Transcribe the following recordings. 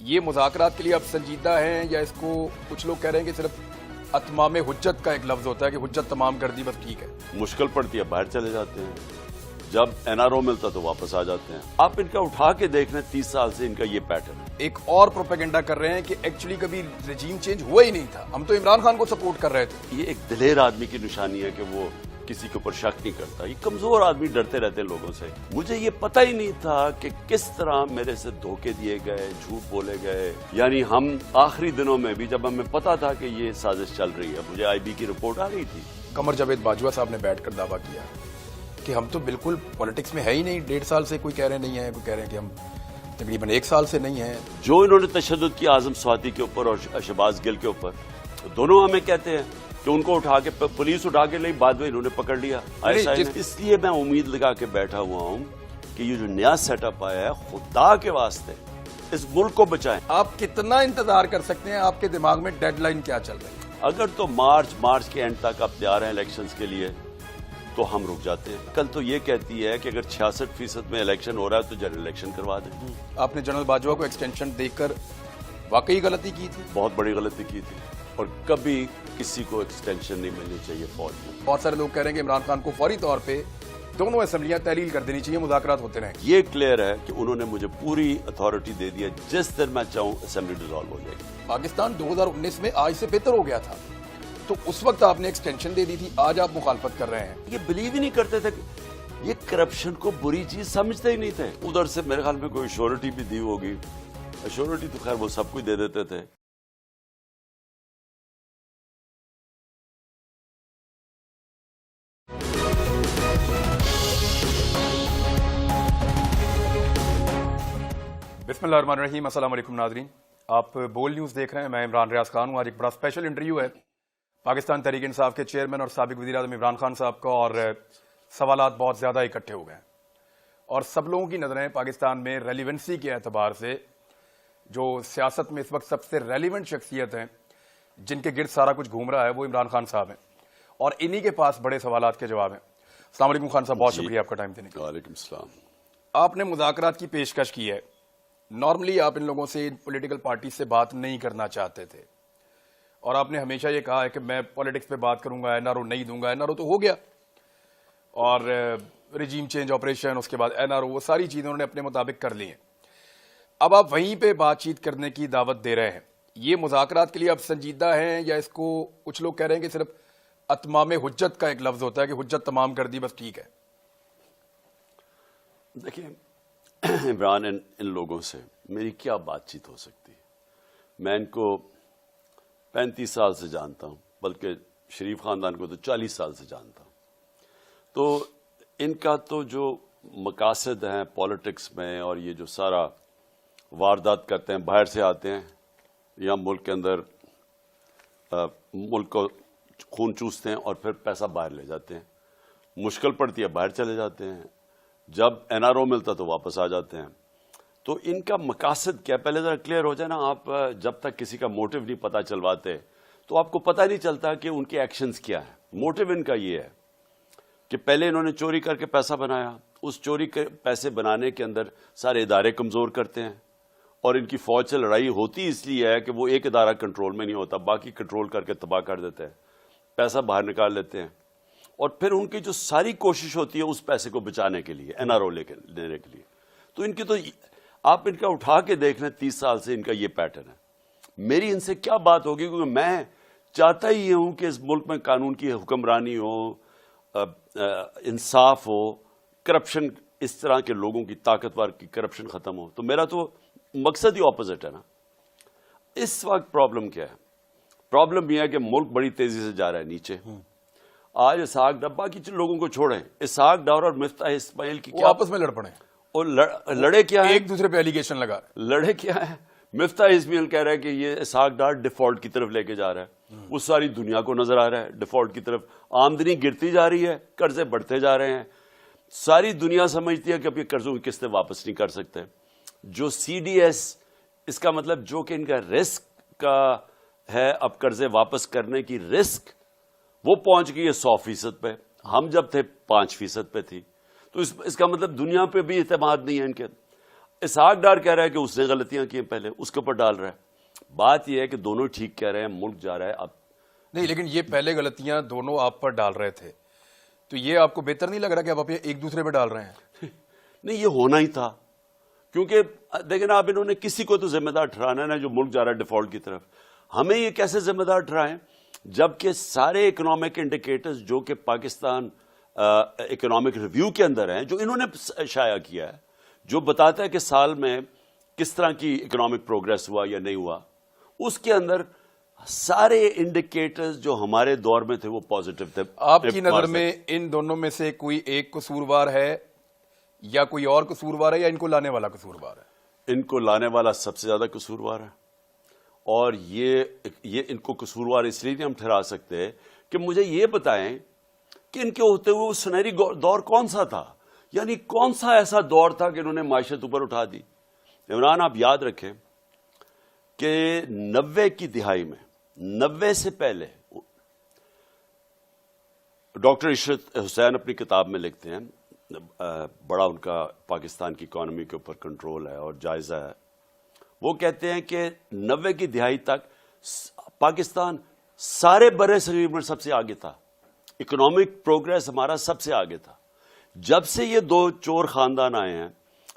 یہ مذاکرات کے لیے اب سنجیدہ ہیں یا اس کو کچھ لوگ کہہ رہے ہیں کہ صرف اتمام حجت کا ایک لفظ ہوتا ہے کہ حجت تمام کر دی بس ٹھیک ہے؟ مشکل پڑتی ہے باہر چلے جاتے ہیں، جب این آر او ملتا تو واپس آ جاتے ہیں۔ آپ ان کا اٹھا کے دیکھ رہے ہیں 30 سال سے ان کا یہ پیٹرن ہے۔ ایک اور پروپیگنڈا کر رہے ہیں کہ ایکچولی کبھی رجیم چینج ہوا ہی نہیں تھا، ہم تو عمران خان کو سپورٹ کر رہے تھے۔ یہ ایک دلیر آدمی کی نشانی ہے کہ وہ کسی کے اوپر شک نہیں کرتا۔ یہ کمزور آدمی ڈرتے رہتے لوگوں سے۔ مجھے یہ پتہ ہی نہیں تھا کہ کس طرح میرے سے دھوکے دیے گئے، جھوٹ بولے گئے۔ یعنی ہم آخری دنوں میں بھی جب ہمیں پتا تھا کہ یہ سازش چل رہی ہے، مجھے آئی بی کی رپورٹ آ رہی تھی۔ قمر جاوید باجوہ صاحب نے بیٹھ کر دعویٰ کیا کہ ہم تو بالکل پولیٹکس میں ہے ہی نہیں، 1.5 سال سے کوئی کہہ رہے نہیں ہیں، کوئی کہہ رہے ہیں کہ ہم تقریباً 1 سال سے نہیں ہیں۔ جو انہوں نے تشدد کیا اعظم سواتی کے اوپر اور شہباز گل کے اوپر، دونوں ہمیں کہتے ہیں کہ ان کو اٹھا کے پولیس اٹھا کے لئی، بعد میں انہوں نے پکڑ لیا ISI نے۔ اس لیے میں امید لگا کے بیٹھا ہوا ہوں کہ یہ جو نیا سیٹ اپ آیا ہے، خدا کے واسطے اس ملک کو بچائیں۔ آپ کتنا انتظار کر سکتے ہیں؟ آپ کے دماغ میں ڈیڈ لائن کیا چل رہی ہے؟ اگر تو مارچ کے اینڈ تک آپ تیار ہیں الیکشنز کے لیے تو ہم رک جاتے ہیں۔ کل تو یہ کہتی ہے کہ اگر 66% میں الیکشن ہو رہا ہے تو جنرل الیکشن کروا دیں۔ آپ نے جنرل باجوہ کو ایکسٹینشن دے کر واقعی غلطی کی تھی؟ بہت بڑی غلطی کی تھی، اور کبھی کسی کو ایکسٹینشن نہیں ملنی چاہیے فوج میں۔ بہت سارے لوگ کہہ رہے ہیں کہ عمران خان کو فوری طور پہ دونوں اسمبلیاں تحلیل کر دینی چاہیے، مذاکرات ہوتے رہیں۔ یہ کلیئر ہے کہ انہوں نے مجھے پوری اتھارٹی دے دی ہے، جس دن میں چاہوں اسمبلی ڈیزالو ہو جائے گی۔ پاکستان 2019 میں آج سے بہتر ہو گیا تھا، تو اس وقت آپ نے ایکسٹینشن دے دی تھی، آج آپ مخالفت کر رہے ہیں۔ یہ بلیو ہی نہیں کرتے تھے، یہ کرپشن کو بری چیز سمجھتے ہی نہیں تھے۔ ادھر سے میرے خیال میں کوئی ایشورٹی بھی دی ہوگی، ایشورٹی تو خیر وہ سب کچھ دے دیتے تھے۔ بسم اللہ الرحمن الرحیم، السلام علیکم ناظرین، آپ بول نیوز دیکھ رہے ہیں، میں عمران ریاض خان ہوں۔ آج ایک بڑا اسپیشل انٹرویو ہے پاکستان تحریک انصاف کے چیئرمین اور سابق وزیر اعظم عمران خان صاحب کا، اور سوالات بہت زیادہ اکٹھے ہو گئے ہیں، اور سب لوگوں کی نظریں پاکستان میں ریلیونسی کے اعتبار سے جو سیاست میں اس وقت سب سے ریلیونٹ شخصیت ہیں، جن کے گرد سارا کچھ گھوم رہا ہے، وہ عمران خان صاحب ہیں، اور انہی کے پاس بڑے سوالات کے جواب ہیں۔ السلام علیکم خان صاحب، بہت شکریہ آپ کا ٹائم دینے کے لیے۔ وعلیکم السلام۔ آپ نے مذاکرات کی پیشکش کی ہے۔ نارملی آپ ان لوگوں سے پولیٹیکل پارٹی سے بات نہیں کرنا چاہتے تھے، اور آپ نے ہمیشہ یہ کہا ہے کہ میں پولیٹکس پہ بات کروں گا، این آر او نہیں دوں گا۔ این آر او تو ہو گیا، اور رجیم چینج آپریشن، اس کے بعد این آر او، وہ ساری چیزیں انہوں نے اپنے مطابق کر لی ہیں۔ اب آپ وہیں پہ بات چیت کرنے کی دعوت دے رہے ہیں۔ یہ مذاکرات کے لیے اب سنجیدہ ہیں یا اس کو کچھ لوگ کہہ رہے ہیں کہ صرف اتمام حجت کا ایک لفظ ہوتا ہے کہ حجت تمام کر دی بس ٹھیک ہے؟ دیکھیں عمران، ان لوگوں سے میری کیا بات چیت ہو سکتی ہے؟ میں ان کو 35 سال سے جانتا ہوں، بلکہ شریف خاندان کو تو 40 سال سے جانتا ہوں۔ تو ان کا تو جو مقاصد ہیں پولیٹکس میں، اور یہ جو سارا واردات کرتے ہیں، باہر سے آتے ہیں یا ملک کے اندر ملک کو خون چوستے ہیں اور پھر پیسہ باہر لے جاتے ہیں۔ مشکل پڑتی ہے باہر چلے جاتے ہیں، جب این آر او ملتا تو واپس آ جاتے ہیں۔ تو ان کا مقاصد کیا، پہلے ذرا کلیئر ہو جائے نا۔ آپ جب تک کسی کا موٹیو نہیں پتہ چلواتے تو آپ کو پتہ نہیں چلتا کہ ان کے ایکشنز کیا ہیں۔ موٹیو ان کا یہ ہے کہ پہلے انہوں نے چوری کر کے پیسہ بنایا، اس چوری کے پیسے بنانے کے اندر سارے ادارے کمزور کرتے ہیں، اور ان کی فوج سے لڑائی ہوتی اس لیے ہے کہ وہ ایک ادارہ کنٹرول میں نہیں ہوتا، باقی کنٹرول کر کے تباہ کر دیتے ہیں، پیسہ باہر نکال لیتے ہیں، اور پھر ان کی جو ساری کوشش ہوتی ہے اس پیسے کو بچانے کے لیے، این آر او لینے کے لیے۔ تو ان کی تو آپ ان کا اٹھا کے دیکھ رہے ہیں 30 سال سے ان کا یہ پیٹرن ہے۔ میری ان سے کیا بات ہوگی، کیونکہ میں چاہتا ہی یہ ہوں کہ اس ملک میں قانون کی حکمرانی ہو، انصاف ہو، کرپشن، اس طرح کے لوگوں کی طاقتور کی کرپشن ختم ہو۔ تو میرا تو مقصد ہی اپوزٹ ہے نا۔ اس وقت پرابلم کیا ہے؟ پرابلم یہ ہے کہ ملک بڑی تیزی سے جا رہا ہے نیچے۔ آج اسحاق ڈار، باقی لوگوں کو چھوڑیں، اسحاق ڈار اور مفتاح اسماعیل کی کیا آپس میں لڑ پڑے، اور لڑے کیا ہے؟ ایک دوسرے پہ ایلیگیشن لگا رہے۔ لڑے کیا ہے؟ مفتاح اسماعیل کہہ رہا ہے کہ یہ اسحاق ڈار ڈیفالٹ کی طرف لے کے جا رہا ہے، وہ ساری دنیا کو نظر آ رہا ہے ڈیفالٹ کی طرف۔ آمدنی گرتی جا رہی ہے، قرضے بڑھتے جا رہے ہیں، ساری دنیا سمجھتی ہے کہ اب یہ قرضوں کی قسطیں واپس نہیں کر سکتے۔ جو سی ڈی ایس، اس کا مطلب جو کہ ان کا رسک کا ہے، اب قرضے واپس کرنے کی رسک، وہ پہنچ گئی ہے 100% پہ۔ ہم جب تھے 5% پہ تھی۔ تو اس کا مطلب دنیا پہ بھی اعتماد نہیں ہے ان کے۔ اسحاق ڈار کہہ رہا ہے کہ اس نے غلطیاں کی پہلے، اس کے اوپر ڈال رہا ہے۔ بات یہ ہے کہ دونوں ٹھیک کہہ رہے ہیں، ملک جا رہا ہے اب نہیں، لیکن یہ پہلے غلطیاں دونوں آپ پر ڈال رہے تھے، تو یہ آپ کو بہتر نہیں لگ رہا کہ آپ ایک دوسرے پہ ڈال رہے ہیں؟ نہیں، یہ ہونا ہی تھا، کیونکہ دیکھیں نا، اب انہوں نے کسی کو تو ذمہ دار ٹھہرانا ہے نا، جو ملک جا رہا ہے ڈیفالٹ کی طرف۔ ہمیں یہ کیسے ذمہ دار ٹھہرائیں جبکہ سارے اکنامک انڈیکیٹرز جو کہ پاکستان اکنامک ریویو کے اندر ہیں، جو انہوں نے شائع کیا ہے، جو بتاتا ہے کہ سال میں کس طرح کی اکنامک پروگریس ہوا یا نہیں ہوا، اس کے اندر سارے انڈیکیٹرز جو ہمارے دور میں تھے وہ پازیٹو تھے۔ آپ کی نظر میں ان دونوں میں سے کوئی ایک قصوروار ہے یا کوئی اور قصوروار ہے یا ان کو لانے والا قصوروار ہے؟ ان کو لانے والا سب سے زیادہ قصوروار ہے، اور یہ ان کو قصوروار اس لیے نہیں ہم ٹھہرا سکتے کہ مجھے یہ بتائیں کہ ان کے ہوتے ہوئے وہ سنہری دور کون سا تھا، یعنی کون سا ایسا دور تھا کہ انہوں نے معیشت اوپر اٹھا دی۔ عمران، آپ یاد رکھیں کہ 90 کی دہائی میں، 90 سے پہلے، ڈاکٹر عشرت حسین اپنی کتاب میں لکھتے ہیں، بڑا ان کا پاکستان کی اکانومی کے اوپر کنٹرول ہے اور جائزہ ہے، وہ کہتے ہیں کہ 90 کی دہائی تک پاکستان سارے برِ صغیر میں سب سے آگے تھا، اکنامک پروگریس ہمارا سب سے آگے تھا۔ جب سے یہ دو چور خاندان آئے ہیں،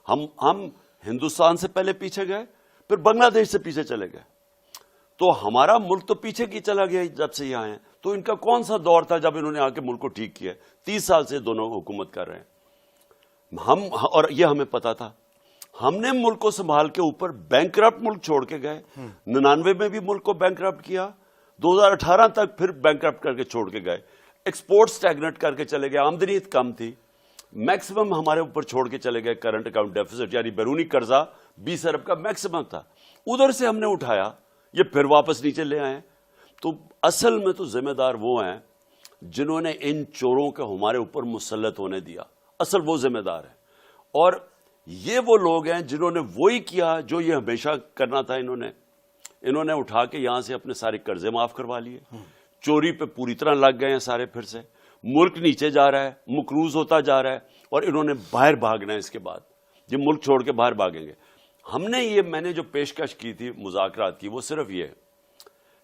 ہم ہندوستان سے پہلے پیچھے گئے، پھر بنگلہ دیش سے پیچھے چلے گئے، تو ہمارا ملک تو پیچھے کی چلا گیا جب سے یہ آئے ہیں۔ تو ان کا کون سا دور تھا جب انہوں نے آ کے ملک کو ٹھیک کیا؟ 30 سال سے دونوں حکومت کر رہے ہیں اور یہ ہمیں پتا تھا۔ ہم نے ملک کو سنبھال کے اوپر بینکرپٹ ملک چھوڑ کے گئے، 99 میں بھی ملک کو بینکرپٹ کیا، 2018 تک پھر بینکرپٹ کر کے چھوڑ کے گئے، ایکسپورٹ سٹیگنٹ کر کے چلے گئے، آمدنی کم تھی، میکسیمم ہمارے اوپر چھوڑ کے چلے گئے کرنٹ اکاؤنٹ ڈیفیسٹ، یعنی بیرونی قرضہ 20 ارب کا میکسیمم تھا، ادھر سے ہم نے اٹھایا، یہ پھر واپس نیچے لے آئے۔ تو اصل میں تو ذمہ دار وہ ہیں جنہوں نے ان چوروں کا ہمارے اوپر مسلط ہونے دیا، اصل وہ ذمہ دار ہیں، اور یہ وہ لوگ ہیں جنہوں نے وہی کیا جو یہ ہمیشہ کرنا تھا۔ انہوں نے اٹھا کے یہاں سے اپنے سارے قرضے معاف کروا لیے، چوری پہ پوری طرح لگ گئے ہیں سارے، پھر سے ملک نیچے جا رہا ہے، مقروض ہوتا جا رہا ہے، اور انہوں نے باہر بھاگنا ہے، اس کے بعد یہ ملک چھوڑ کے باہر بھاگیں گے۔ میں نے جو پیشکش کی تھی مذاکرات کی، وہ صرف یہ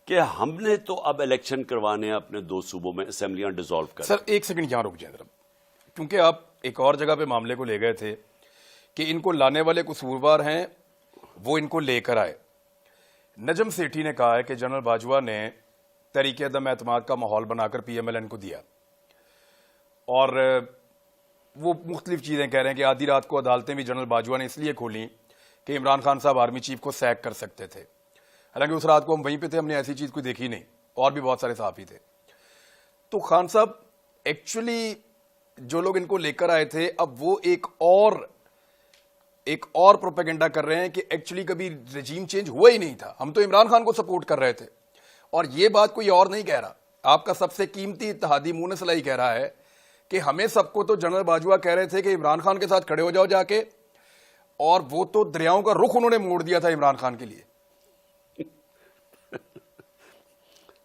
کہ ہم نے تو اب الیکشن کروانے ہیں اپنے 2 صوبوں میں، اسمبلیاں ڈیزالو کر۔ سر ایک سیکنڈ یہاں رک جائیں ذرا، کیونکہ آپ ایک اور جگہ پہ معاملے کو لے گئے تھے کہ ان کو لانے والے قصوروار ہیں، وہ ان کو لے کر آئے۔ نجم سیٹھی نے کہا ہے کہ جنرل باجوہ نے تحریک عدم اعتماد کا ماحول بنا کر پی ایم ایل این کو دیا، اور وہ مختلف چیزیں کہہ رہے ہیں کہ آدھی رات کو عدالتیں بھی جنرل باجوہ نے اس لیے کھولیں کہ عمران خان صاحب آرمی چیف کو سیک کر سکتے تھے، حالانکہ اس رات کو ہم وہیں پہ تھے، ہم نے ایسی چیز کوئی دیکھی نہیں، اور بھی بہت سارے صحافی تھے۔ تو خان صاحب ایکچولی جو لوگ ان کو لے کر آئے تھے، اب وہ ایک اور پروپیگنڈا کر رہے ہیں کہ ایکچولی کبھی رجیم چینج ہوا ہی نہیں تھا، ہم تو عمران خان کو سپورٹ کر رہے تھے، اور یہ بات کوئی اور نہیں کہہ رہا، آپ کا سب سے قیمتی اتحادی مونس علیٰ کہہ رہا ہے کہ ہمیں سب کو تو جنرل باجوہ کہہ رہے تھے کہ عمران خان کے ساتھ کھڑے ہو جاؤ جا کے، اور وہ تو دریاؤں کا رخ انہوں نے موڑ دیا تھا عمران خان کے لیے۔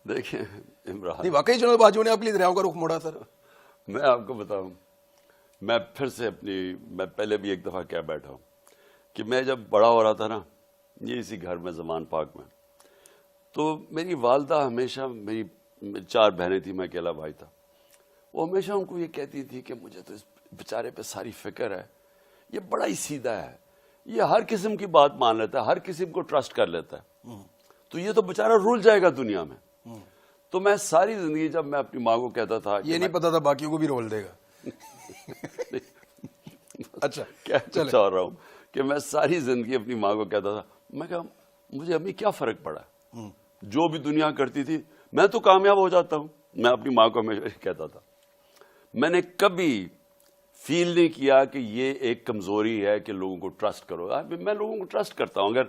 دیکھیں عمران، نہیں واقعی جنرل باجوہ نے آپ کے لیے دریاؤں کا رخ موڑا؟ سر میں آپ کو بتاؤں، میں پھر سے میں پہلے بھی ایک دفعہ کہہ بیٹھا ہوں کہ میں جب بڑا ہو رہا تھا نا، یہ اسی گھر میں زمان پاک میں، تو میری والدہ ہمیشہ، میری 4 بہنیں تھیں، میں اکیلا بھائی تھا، وہ ہمیشہ ان کو یہ کہتی تھی کہ مجھے تو اس بیچارے پہ ساری فکر ہے، یہ بڑا ہی سیدھا ہے، یہ ہر قسم کی بات مان لیتا ہے، ہر قسم کو ٹرسٹ کر لیتا ہے، تو یہ تو بیچارہ رول جائے گا دنیا میں۔ تو میں ساری زندگی جب میں اپنی ماں کو کہتا تھا، یہ نہیں پتا تھا باقیوں کو بھی رول دے گا۔ اچھا کیا چاہ رہا ہوں کہ میں ساری زندگی اپنی ماں کو کہتا تھا، میں کہا مجھے امی کیا فرق پڑا، جو بھی دنیا کرتی تھی میں تو کامیاب ہو جاتا ہوں، میں اپنی ماں کو ہمیشہ کہتا تھا۔ میں نے کبھی فیل نہیں کیا کہ یہ ایک کمزوری ہے کہ لوگوں کو ٹرسٹ کرو، میں لوگوں کو ٹرسٹ کرتا ہوں،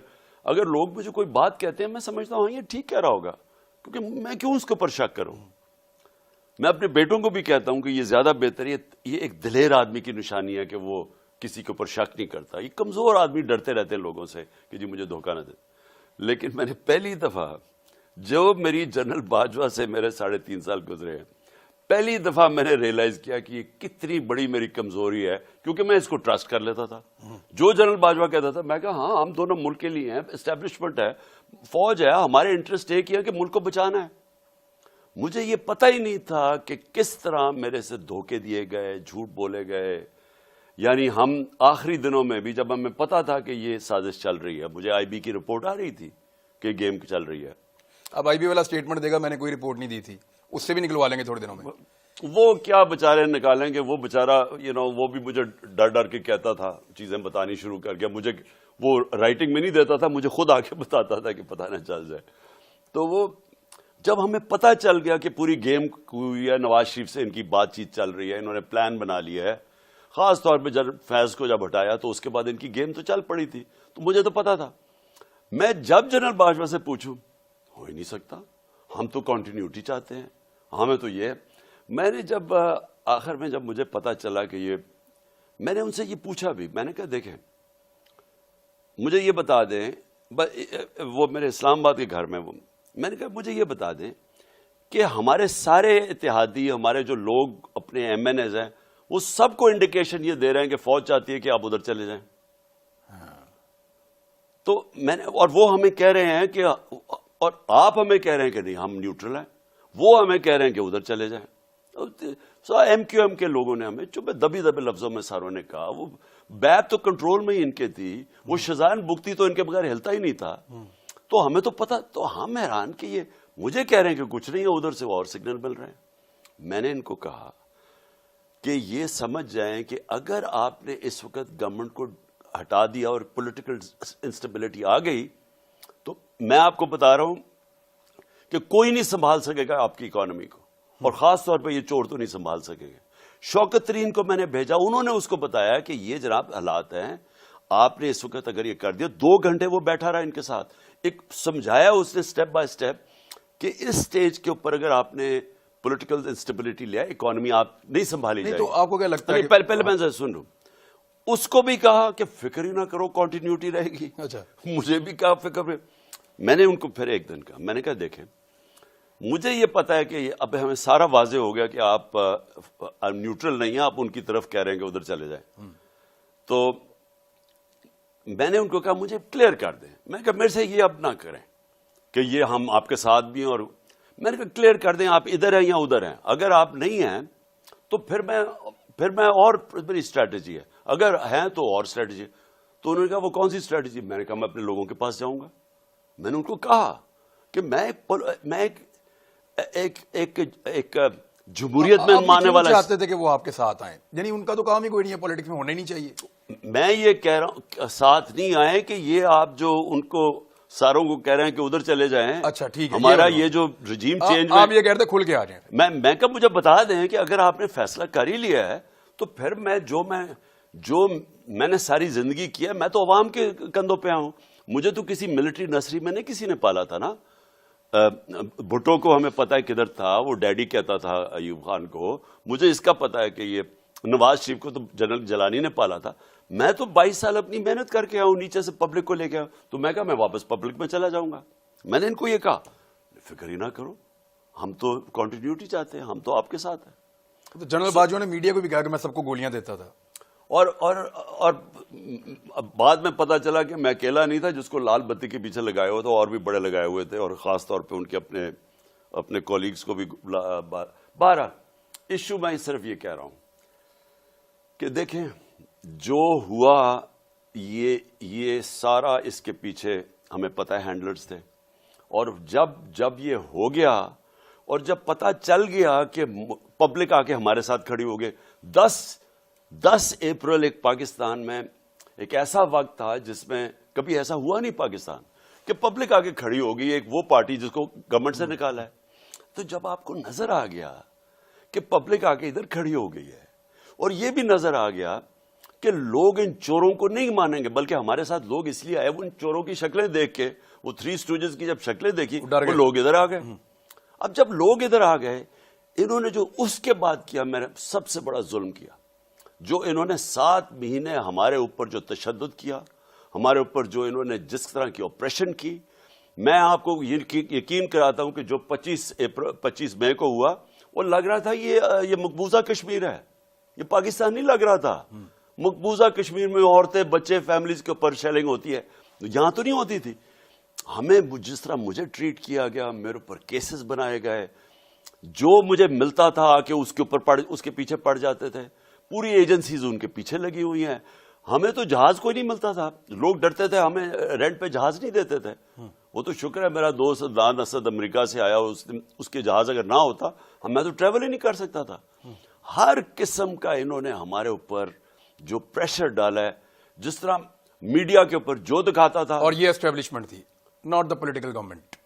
اگر لوگ مجھے کوئی بات کہتے ہیں میں سمجھتا ہوں یہ ٹھیک کہہ رہا ہوگا، کیونکہ میں کیوں اس کے اوپر شک کروں۔ میں اپنے بیٹوں کو بھی کہتا ہوں کہ یہ زیادہ بہتر ہے، یہ ایک دلیر آدمی کی نشانی ہے کہ وہ کسی کے اوپر شک نہیں کرتا، یہ کمزور آدمی ڈرتے رہتے ہیں لوگوں سے کہ جی مجھے دھوکہ نہ دے۔ لیکن میں نے پہلی دفعہ جو میری جنرل باجوہ سے میرے 3.5 سال گزرے ہیں، پہلی دفعہ میں نے ریئلائز کیا کہ یہ کتنی بڑی میری کمزوری ہے، کیونکہ میں اس کو ٹرسٹ کر لیتا تھا. جو جنرل باجوہ کہتا تھا میں کہا ہاں ہم دونوں ملک کے لیے ہیں، اسٹیبلشمنٹ ہے، فوج ہے، ہمارے انٹرسٹ ایک ہی ہے کہ ملک کو بچانا ہے. مجھے یہ پتہ ہی نہیں تھا کہ کس طرح میرے سے دھوکے دیے گئے، جھوٹ بولے گئے. یعنی ہم آخری دنوں میں بھی جب ہمیں پتا تھا کہ یہ سازش چل رہی ہے، مجھے آئی بی کی رپورٹ آ رہی تھی کہ گیم چل رہی ہے. اب آئی بی والا اسٹیٹمنٹ دے گا میں نے کوئی رپورٹ نہیں دی تھی، اس سے بھی نکلوا لیں گے تھوڑے دنوں میں. وہ کیا بےچارے نکالیں گے، وہ بےچارا وہ بھی مجھے ڈر ڈر کے کہتا تھا، چیزیں بتانی شروع کر گیا. مجھے وہ رائٹنگ میں نہیں دیتا تھا، مجھے خود آ کے بتاتا تھا کہ پتہ نہ چل جائے. تو وہ جب ہمیں پتہ چل گیا کہ پوری گیم ہوئی ہے، نواز شریف سے ان کی بات چیت چل رہی ہے، انہوں نے پلان بنا لیا ہے، خاص طور پہ جب فیض کو جب ہٹایا تو اس کے بعد ان کی گیم تو چل پڑی تھی. تو مجھے تو پتا تھا. میں جب جنرل باجوہ سے پوچھوں، ہو ہی نہیں سکتا، ہم تو کنٹینیوٹی چاہتے ہیں، ہمیں تو یہ. میں نے جب آخر میں جب مجھے پتا چلا کہ یہ، میں نے ان سے یہ پوچھا بھی، میں نے کہا دیکھیں مجھے یہ بتا دیں، وہ میرے اسلام آباد کے گھر میں، وہ میں نے کہا مجھے یہ بتا دیں کہ ہمارے سارے اتحادی، ہمارے جو لوگ اپنے ایم این ایز ہیں، وہ سب کو انڈیکیشن یہ دے رہے ہیں کہ فوج چاہتی ہے کہ آپ ادھر چلے جائیں. تو میں نے، اور وہ ہمیں کہہ رہے ہیں کہ، اور آپ ہمیں کہہ رہے ہیں کہ نہیں ہم نیوٹرل ہیں، وہ ہمیں کہہ رہے ہیں کہ ادھر چلے جائیں. ایم کیو ایم کے لوگوں نے ہمیں چوبے دبی دبے لفظوں میں ساروں نے کہا. وہ بیت تو کنٹرول میں ہی ان کے تھی، وہ شزان بگتی تو ان کے بغیر ہلتا ہی نہیں تھا. تو ہمیں تو پتا، تو ہم حیران کہ یہ مجھے کہہ رہے ہیں کہ کچھ نہیں ہے، ادھر سے اور سگنل مل رہے ہیں. میں نے ان کو کہا کہ یہ سمجھ جائیں کہ اگر آپ نے اس وقت گورنمنٹ کو ہٹا دیا اور پولیٹیکل انسٹیبلٹی آ گئی، تو میں آپ کو بتا رہا ہوں کہ کوئی نہیں سنبھال سکے گا آپ کی اکانومی کو، اور خاص طور پہ یہ چور تو نہیں سنبھال سکے گا. شوکت ترین کو میں نے بھیجا، انہوں نے اس کو بتایا کہ یہ جناب حالات ہیں، آپ نے اس وقت اگر یہ کر دیا. 2 گھنٹے وہ بیٹھا رہا ان کے ساتھ، ایک سمجھایا اس نے سٹیپ بائی سٹیپ کہ اس سٹیج کے اوپر اگر آپ نے پولیٹیکل انسٹیبلٹی لیا، اکانومی آپ نہیں سنبھالی جائے. تو آپ کو کیا لگتا ہے؟ پہلے میں سن لوں. اس کو بھی کہا کہ فکر ہی نہ کرو، کنٹینیوٹی رہے گی. اچھا، مجھے بھی کہا فکر. میں نے ان کو پھر ایک دن کہا، میں نے کہا دیکھیں مجھے یہ پتا ہے کہ اب ہمیں سارا واضح ہو گیا کہ آپ نیوٹرل نہیں ہیں، آپ ان کی طرف کہہ رہے ہیں کہ ادھر چلے جائیں. تو میں نے ان کو کہا مجھے کلیئر کر دیں. میں نے کہا میرے سے یہ اب نہ کریں کہ یہ ہم آپ کے ساتھ بھی ہیں، اور میں نے کہا کلیئر کر دیں آپ ادھر ہیں یا ادھر ہیں. اگر آپ نہیں ہیں تو پھر میں اور میری اسٹریٹجی ہے، اگر ہیں تو اور اسٹریٹجی. تو انہوں نے کہا وہ کون سی اسٹریٹجی؟ میں نے کہا میں اپنے لوگوں کے پاس جاؤں گا. میں نے ان کو کہا کہ میں ایک جمہوریت میں ماننے والا. چاہتے تھے کہ وہ آپ کے ساتھ آئیں، یعنی ان کا تو کام ہی کوئی نہیں ہے، پولیٹکس میں ہونا ہی نہیں چاہیے. میں یہ کہہ رہا ہوں ساتھ نہیں آئے کہ یہ آپ جو ان کو ساروں کو کہہ رہے ہیں کہ ادھر چلے جائیں. اچھا ٹھیک ہے، ہمارا یہ جو رجیم چینج، آپ یہ کہتے کھل کے آ جائیں. میں کب مجھے بتا دیں کہ اگر آپ نے فیصلہ کر ہی لیا ہے تو پھر میں نے ساری زندگی کیا، میں تو عوام کے کندھوں پہ آؤں. مجھے تو کسی ملٹری نرسری میں نہیں کسی نے پالا تھا نا. بھٹو کو ہمیں پتا ہے کدھر تھا، وہ ڈیڈی کہتا تھا ایوب خان کو. مجھے اس کا پتا ہے کہ یہ نواز شریف کو تو جنرل جیلانی نے پالا تھا. میں تو 22 سال اپنی محنت کر کے آؤں، نیچے سے پبلک کو لے کے آؤں. تو میں کہا میں واپس پبلک میں چلا جاؤں گا. میں نے ان کو یہ کہا فکر ہی نہ کرو، ہم تو کنٹینیوٹی چاہتے ہیں، ہم تو آپ کے ساتھ ہیں. تو جنرل باجوہ نے میڈیا کو بھی کہا کہ میں سب کو گولیاں دیتا تھا. اور بعد میں پتا چلا کہ میں اکیلا نہیں تھا جس کو لال بتی کے پیچھے لگائے ہوئے تھے، اور بھی بڑے لگائے ہوئے تھے، اور خاص طور پہ ان کے اپنے کولیگز کو بھی. 12 ایشو میں صرف یہ کہہ رہا ہوں کہ دیکھیں جو ہوا یہ سارا اس کے پیچھے ہمیں پتہ ہے ہینڈلرز تھے. اور جب یہ ہو گیا اور جب پتہ چل گیا کہ پبلک آ کے ہمارے ساتھ کھڑی ہو گئے. 10 اپریل ایک پاکستان میں ایک ایسا وقت تھا جس میں کبھی ایسا ہوا نہیں پاکستان کہ پبلک آ کے کھڑی ہو گئی، ایک وہ پارٹی جس کو گورنمنٹ سے نکالا ہے. تو جب آپ کو نظر آ گیا کہ پبلک آ کے ادھر کھڑی ہو گئی ہے، اور یہ بھی نظر آ گیا کہ لوگ ان چوروں کو نہیں مانیں گے، بلکہ ہمارے ساتھ لوگ اس لیے آئے، وہ ان چوروں کی شکلیں دیکھ کے، وہ 3 اسٹوجز کی جب شکلیں دیکھی وہ لوگ ادھر آ گئے. اب جب لوگ ادھر آ گئے، انہوں نے جو اس کے بعد کیا، میں نے سب سے بڑا ظلم کیا. جو انہوں نے 7 مہینے ہمارے اوپر جو تشدد کیا، ہمارے اوپر جو انہوں نے جس طرح کی آپریشن کی، میں آپ کو یقین کراتا ہوں کہ جو 25 مئی کو ہوا وہ لگ رہا تھا یہ مقبوضہ کشمیر ہے، یہ پاکستان نہیں لگ رہا تھا. مقبوضہ کشمیر میں عورتیں بچے فیملیز کے اوپر شیلنگ ہوتی ہے، یہاں تو نہیں ہوتی تھی. ہمیں جس طرح مجھے ٹریٹ کیا گیا، میرے اوپر کیسز بنائے گئے، جو مجھے ملتا تھا کہ اس کے پیچھے پڑ جاتے تھے. پوری ایجنسیز ان کے پیچھے لگی ہوئی ہیں. ہمیں تو جہاز کوئی نہیں ملتا تھا، لوگ ڈرتے تھے، ہمیں رینٹ پہ جہاز نہیں دیتے تھے. وہ تو شکر ہے میرا دوست دان اسد امریکہ سے آیا، اس کے جہاز اگر نہ ہوتا میں تو ٹریول ہی نہیں کر سکتا تھا. ہر قسم کا انہوں نے ہمارے اوپر جو پریشر ڈالا ہے، جس طرح میڈیا کے اوپر جو دکھاتا تھا. اور یہ اسٹیبلشمنٹ تھی، not the political government.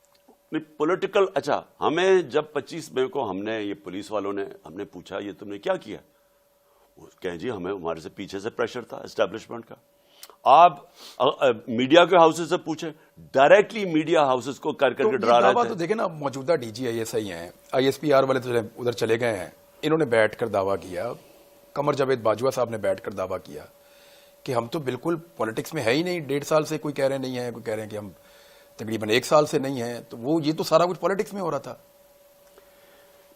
Political. اچھا، ہمیں جب 25 مئی کو یہ پولیس والوں نے ہم نے پوچھا یہ تم نے کیا کیا، کہیں جی ہمارے سے پیچھے سے پریشر تھا اسٹیبلشمنٹ کا. آپ میڈیا کے ہاؤسز سے پوچھیں، ڈائریکٹلی میڈیا ہاؤسز کو کر کے ڈرا رہے تھے. تو دیکھیں نا، موجودہ D G I S I ہیں، آئی ایس پی آر والے تو ادھر چلے گئے ہیں. انہوں نے بیٹھ کر دعویٰ کیا، قمر جاوید باجوہ صاحب نے بیٹھ کر دعویٰ کیا کہ ہم تو بالکل پولیٹکس میں ہے ہی نہیں. 1.5 سال سے کوئی کہہ رہے نہیں ہیں، کوئی کہہ رہے ہیں کہ ہم تقریباً 1 سال سے نہیں ہیں. تو یہ تو سارا کچھ پولیٹکس میں ہو رہا تھا.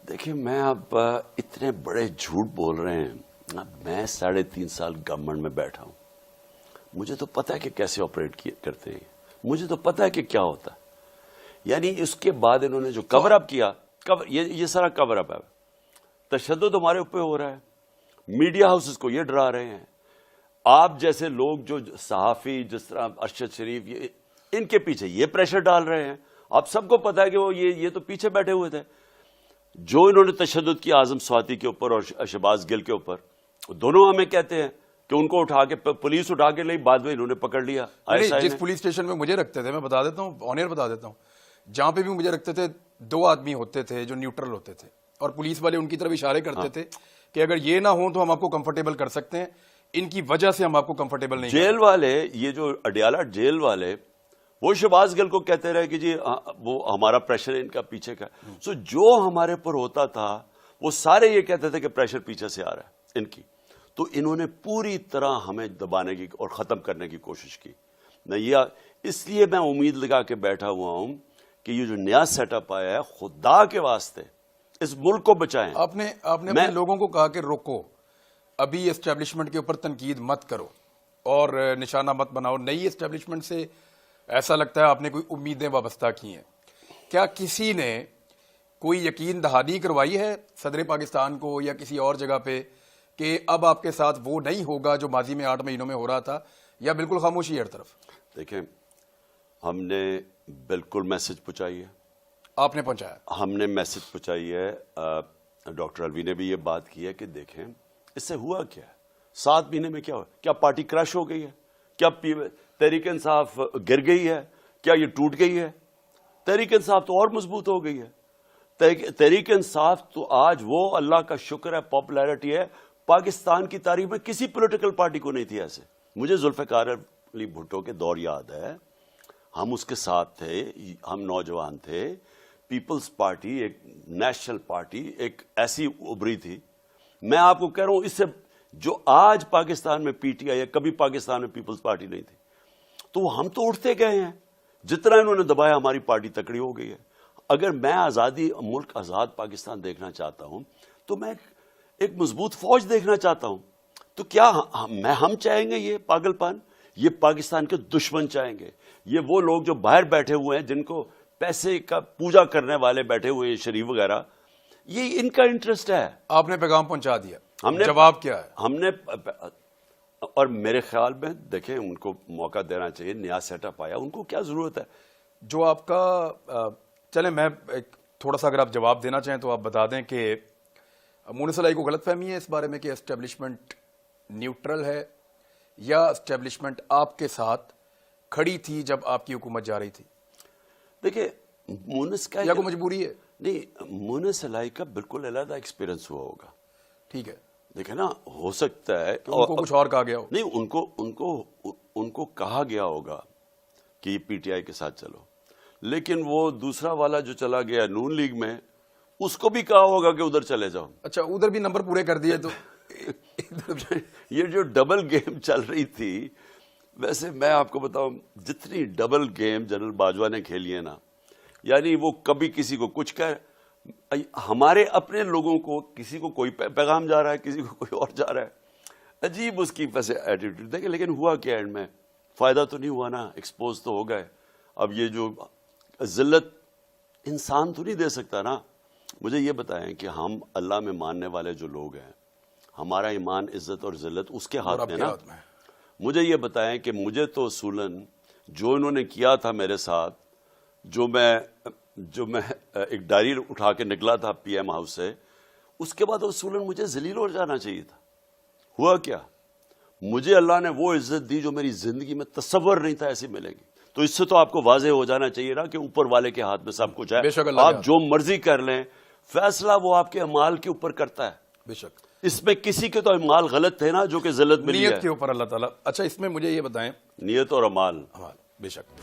دیکھیں، میں اب اتنے بڑے جھوٹ بول رہے ہیں. میں 3.5 سال گورنمنٹ میں بیٹھا ہوں، مجھے تو پتا ہے کہ کیسے آپریٹ کرتے ہیں، مجھے تو پتا ہے کہ کیا ہوتا ہے. یعنی اس کے بعد انہوں نے جو کور اپ کیا، یہ سارا کور اپ ہے. تشدد ہمارے اوپر ہو رہا ہے، میڈیا ہاؤسز کو یہ ڈرا رہے ہیں. آپ جیسے لوگ جو صحافی جس طرح ارشد شریف، ان کے پیچھے یہ پریشر ڈال رہے ہیں. آپ سب کو پتا ہے کہ وہ یہ تو پیچھے بیٹھے ہوئے تھے. جو انہوں نے تشدد کیا اعظم سواتی کے اوپر اور شہباز گل کے اوپر، دونوں ہمیں کہتے ہیں کہ ان کو اٹھا کے پولیس اٹھا کے لی، بعد میں انہوں نے پکڑ لیا. جس پولیس اسٹیشن میں مجھے رکھتے تھے، میں بتا دیتا ہوں، آن ایئر بتا دیتا ہوں، جہاں پہ بھی مجھے رکھتے تھے 2 آدمی ہوتے تھے جو نیوٹرل ہوتے تھے، اور پولیس والے ان کی طرف اشارے کرتے تھے کہ اگر یہ نہ ہوں تو ہم آپ کو کمفرٹیبل کر سکتے ہیں، ان کی وجہ سے ہم آپ کو کمفرٹیبل نہیں. جیل والے، یہ جو اڈیالہ جیل والے، وہ شہباز گل کو کہتے رہے کہ جی وہ ہمارا پریشر ان کا پیچھے کا. سو جو ہمارے پر ہوتا تھا وہ سارے یہ کہتے تھے کہ پریشر پیچھے سے آ رہا ہے ان کی. تو انہوں نے پوری طرح ہمیں دبانے کی اور ختم کرنے کی کوشش کی. اس لیے میں امید لگا کے بیٹھا ہوا ہوں کہ یہ جو نیا سیٹ اپ آیا ہے، خدا کے واسطے اس ملک کو بچائیں. آپ نے اپنے لوگوں کو کہا کہ روکو، ابھی اسٹیبلشمنٹ کے اوپر تنقید مت کرو اور نشانہ مت بناؤ. نئی اسٹیبلشمنٹ سے ایسا لگتا ہے آپ نے کوئی امیدیں وابستہ کی ہیں. کیا کسی نے کوئی یقین دہانی کروائی ہے صدر پاکستان کو یا کسی اور جگہ پہ کہ اب آپ کے ساتھ وہ نہیں ہوگا جو ماضی میں 8 مہینوں میں ہو رہا تھا، یا بالکل خاموشی ہر طرف؟ دیکھیں، ہم نے بالکل میسج پہنچائی ہے. آپ نے پہنچایا؟ ہم نے میسج پہنچائی ہے. ڈاکٹر الوی نے بھی یہ بات کی ہے کہ دیکھیں اس سے ہوا کیا ہے. 7 مہینے میں کیا ہوا؟ کیا پارٹی کرش ہو گئی ہے؟ کیا تحریک انصاف گر گئی ہے؟ کیا یہ ٹوٹ گئی ہے؟ تحریک انصاف تو اور مضبوط ہو گئی ہے. تحریک انصاف تو آج وہ اللہ کا شکر ہے پاپولیرٹی ہے. پاکستان کی تاریخ میں کسی پولیٹیکل پارٹی کو نہیں تھی ایسے. مجھے ذوالفقار علی بھٹو کے دور یاد ہے، ہم اس کے ساتھ تھے، ہم نوجوان تھے. پیپلز پارٹی ایک نیشنل پارٹی ایک ایسی ابھری تھی. میں آپ کو کہہ رہا ہوں، اس سے جو آج پاکستان میں پی ٹی آئی ہے، کبھی پاکستان میں پیپلز پارٹی نہیں تھی. تو ہم تو اٹھتے گئے ہیں، جتنا انہوں نے دبایا ہماری پارٹی تکڑی ہو گئی ہے. اگر میں آزادی، ملک آزاد پاکستان دیکھنا چاہتا ہوں تو میں ایک مضبوط فوج دیکھنا چاہتا ہوں. تو کیا ہم چاہیں گے یہ پاگل پان؟ یہ پاکستان کے دشمن چاہیں گے. یہ وہ لوگ جو باہر بیٹھے ہوئے ہیں، جن کو پیسے کا پوجا کرنے والے بیٹھے ہوئے ہیں، شریف وغیرہ، یہ ان کا انٹرسٹ ہے. آپ نے پیغام پہنچا دیا، ہم نے جواب کیا ہے؟ ہم نے، اور میرے خیال میں دیکھیں ان کو موقع دینا چاہیے. نیا سیٹ اپ آیا، ان کو کیا ضرورت ہے؟ جو آپ کا چلیں، میں تھوڑا سا اگر آپ جواب دینا چاہیں تو آپ بتا دیں کہ مونس علائی کو غلط فہمی ہے اس بارے میں کہ اسٹیبلشمنٹ نیوٹرل ہے، یا اسٹیبلشمنٹ آپ کے ساتھ کھڑی تھی جب آپ کی حکومت جا رہی تھی؟ دیکھیں، مونس کا یا کوئی مجبوری ہے؟ نہیں، مونس علائی کا بالکل علیحدہ ایکسپیرئنس ہوا ہوگا. ٹھیک ہے، دیکھیں نا، ہو سکتا ہے ان کو کچھ اور کہا گیا ہو. نہیں، ان کو کہا گیا ہوگا کہ یہ پی ٹی آئی کے ساتھ چلو، لیکن وہ دوسرا والا جو چلا گیا نون لیگ میں، اس کو بھی کہا ہوگا کہ ادھر چلے جاؤ. اچھا، ادھر بھی نمبر پورے کر دیے تو یہ جو ڈبل گیم چل رہی تھی، ویسے میں آپ کو بتاؤں، جتنی ڈبل گیم جنرل باجوہ نے کھیلی ہے نا، یعنی وہ کبھی کسی کو کچھ کہہ، ہمارے اپنے لوگوں کو کسی کو کوئی پیغام جا رہا ہے, کسی کو کوئی اور جا رہا ہے, عجیب اس کی ویسے ایٹیٹیوڈ دیکھیں. لیکن ہوا کیا اینڈ میں, فائدہ تو نہیں ہوا نا, ایکسپوز تو ہو گئے. اب یہ جو ذلت انسان تو نہیں دے سکتا نا. مجھے یہ بتائیں کہ ہم اللہ میں ماننے والے جو لوگ ہیں, ہمارا ایمان, عزت اور ذلت اس کے ہاتھ میں نا. مجھے یہ بتائیں کہ مجھے تو اصولاً جو انہوں نے کیا تھا میرے ساتھ, جو میں ایک ڈائری اٹھا کے نکلا تھا پی ایم ہاؤس سے, اس کے بعد اصولاً مجھے ذلیل ہو جانا چاہیے تھا. ہوا کیا, مجھے اللہ نے وہ عزت دی جو میری زندگی میں تصور نہیں تھا ایسی ملے گی. تو اس سے تو آپ کو واضح ہو جانا چاہیے نا کہ اوپر والے کے ہاتھ میں سب کچھ ہے. آپ جو مرضی کر لیں, فیصلہ وہ آپ کے اعمال کے اوپر کرتا ہے. بے شک اس میں کسی کے تو اعمال غلط تھے نا جو کہ ذلت ملی ہے. نیت کے اوپر اللہ تعالیٰ. اچھا, اس میں مجھے یہ بتائیں, نیت اور اعمال. بے شک.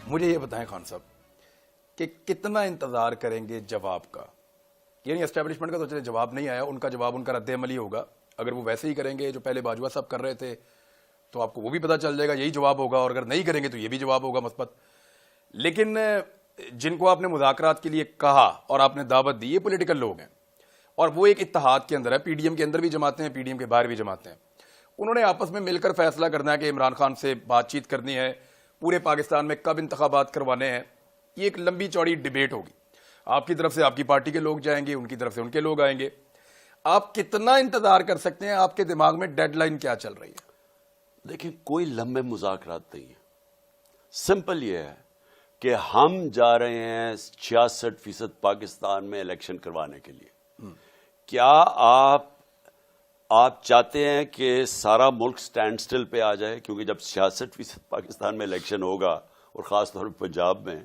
مجھے یہ بتائیں خان صاحب کہ کتنا انتظار کریں گے جواب کا. یعنی اسٹیبلشمنٹ کا تو چلے جواب نہیں آیا, ان کا جواب ان کا رد عمل ہی ہوگا. اگر وہ ویسے ہی کریں گے جو پہلے باجوہ صاحب کر رہے تھے تو آپ کو وہ بھی پتہ چل جائے گا یہی جواب ہوگا, اور اگر نہیں کریں گے تو یہ بھی جواب ہوگا مثبت. لیکن جن کو آپ نے مذاکرات کے لیے کہا اور آپ نے دعوت دی, یہ پولیٹیکل لوگ ہیں اور وہ ایک اتحاد کے اندر ہے. پی ڈی ایم کے اندر بھی جماعتیں ہیں, پی ڈی ایم کے باہر بھی جماعتیں ہیں. انہوں نے آپس میں مل کر فیصلہ کرنا ہے کہ عمران خان سے بات چیت کرنی ہے, پورے پاکستان میں کب انتخابات کروانے ہیں. یہ ایک لمبی چوڑی ڈیبیٹ ہوگی. آپ کی طرف سے آپ کی پارٹی کے لوگ جائیں گے, ان کی طرف سے ان کے لوگ آئیں گے. آپ کتنا انتظار کر سکتے ہیں؟ آپ کے دماغ میں ڈیڈ لائن کیا چل رہی ہے؟ دیکھیں, کوئی لمبے مذاکرات نہیں ہیں. سمپل یہ ہے کہ ہم جا رہے ہیں 66% پاکستان میں الیکشن کروانے کے لیے. کیا آپ چاہتے ہیں کہ سارا ملک سٹینڈ سٹل پہ آ جائے؟ کیونکہ جب 66% پاکستان میں الیکشن ہوگا, اور خاص طور پہ پنجاب میں,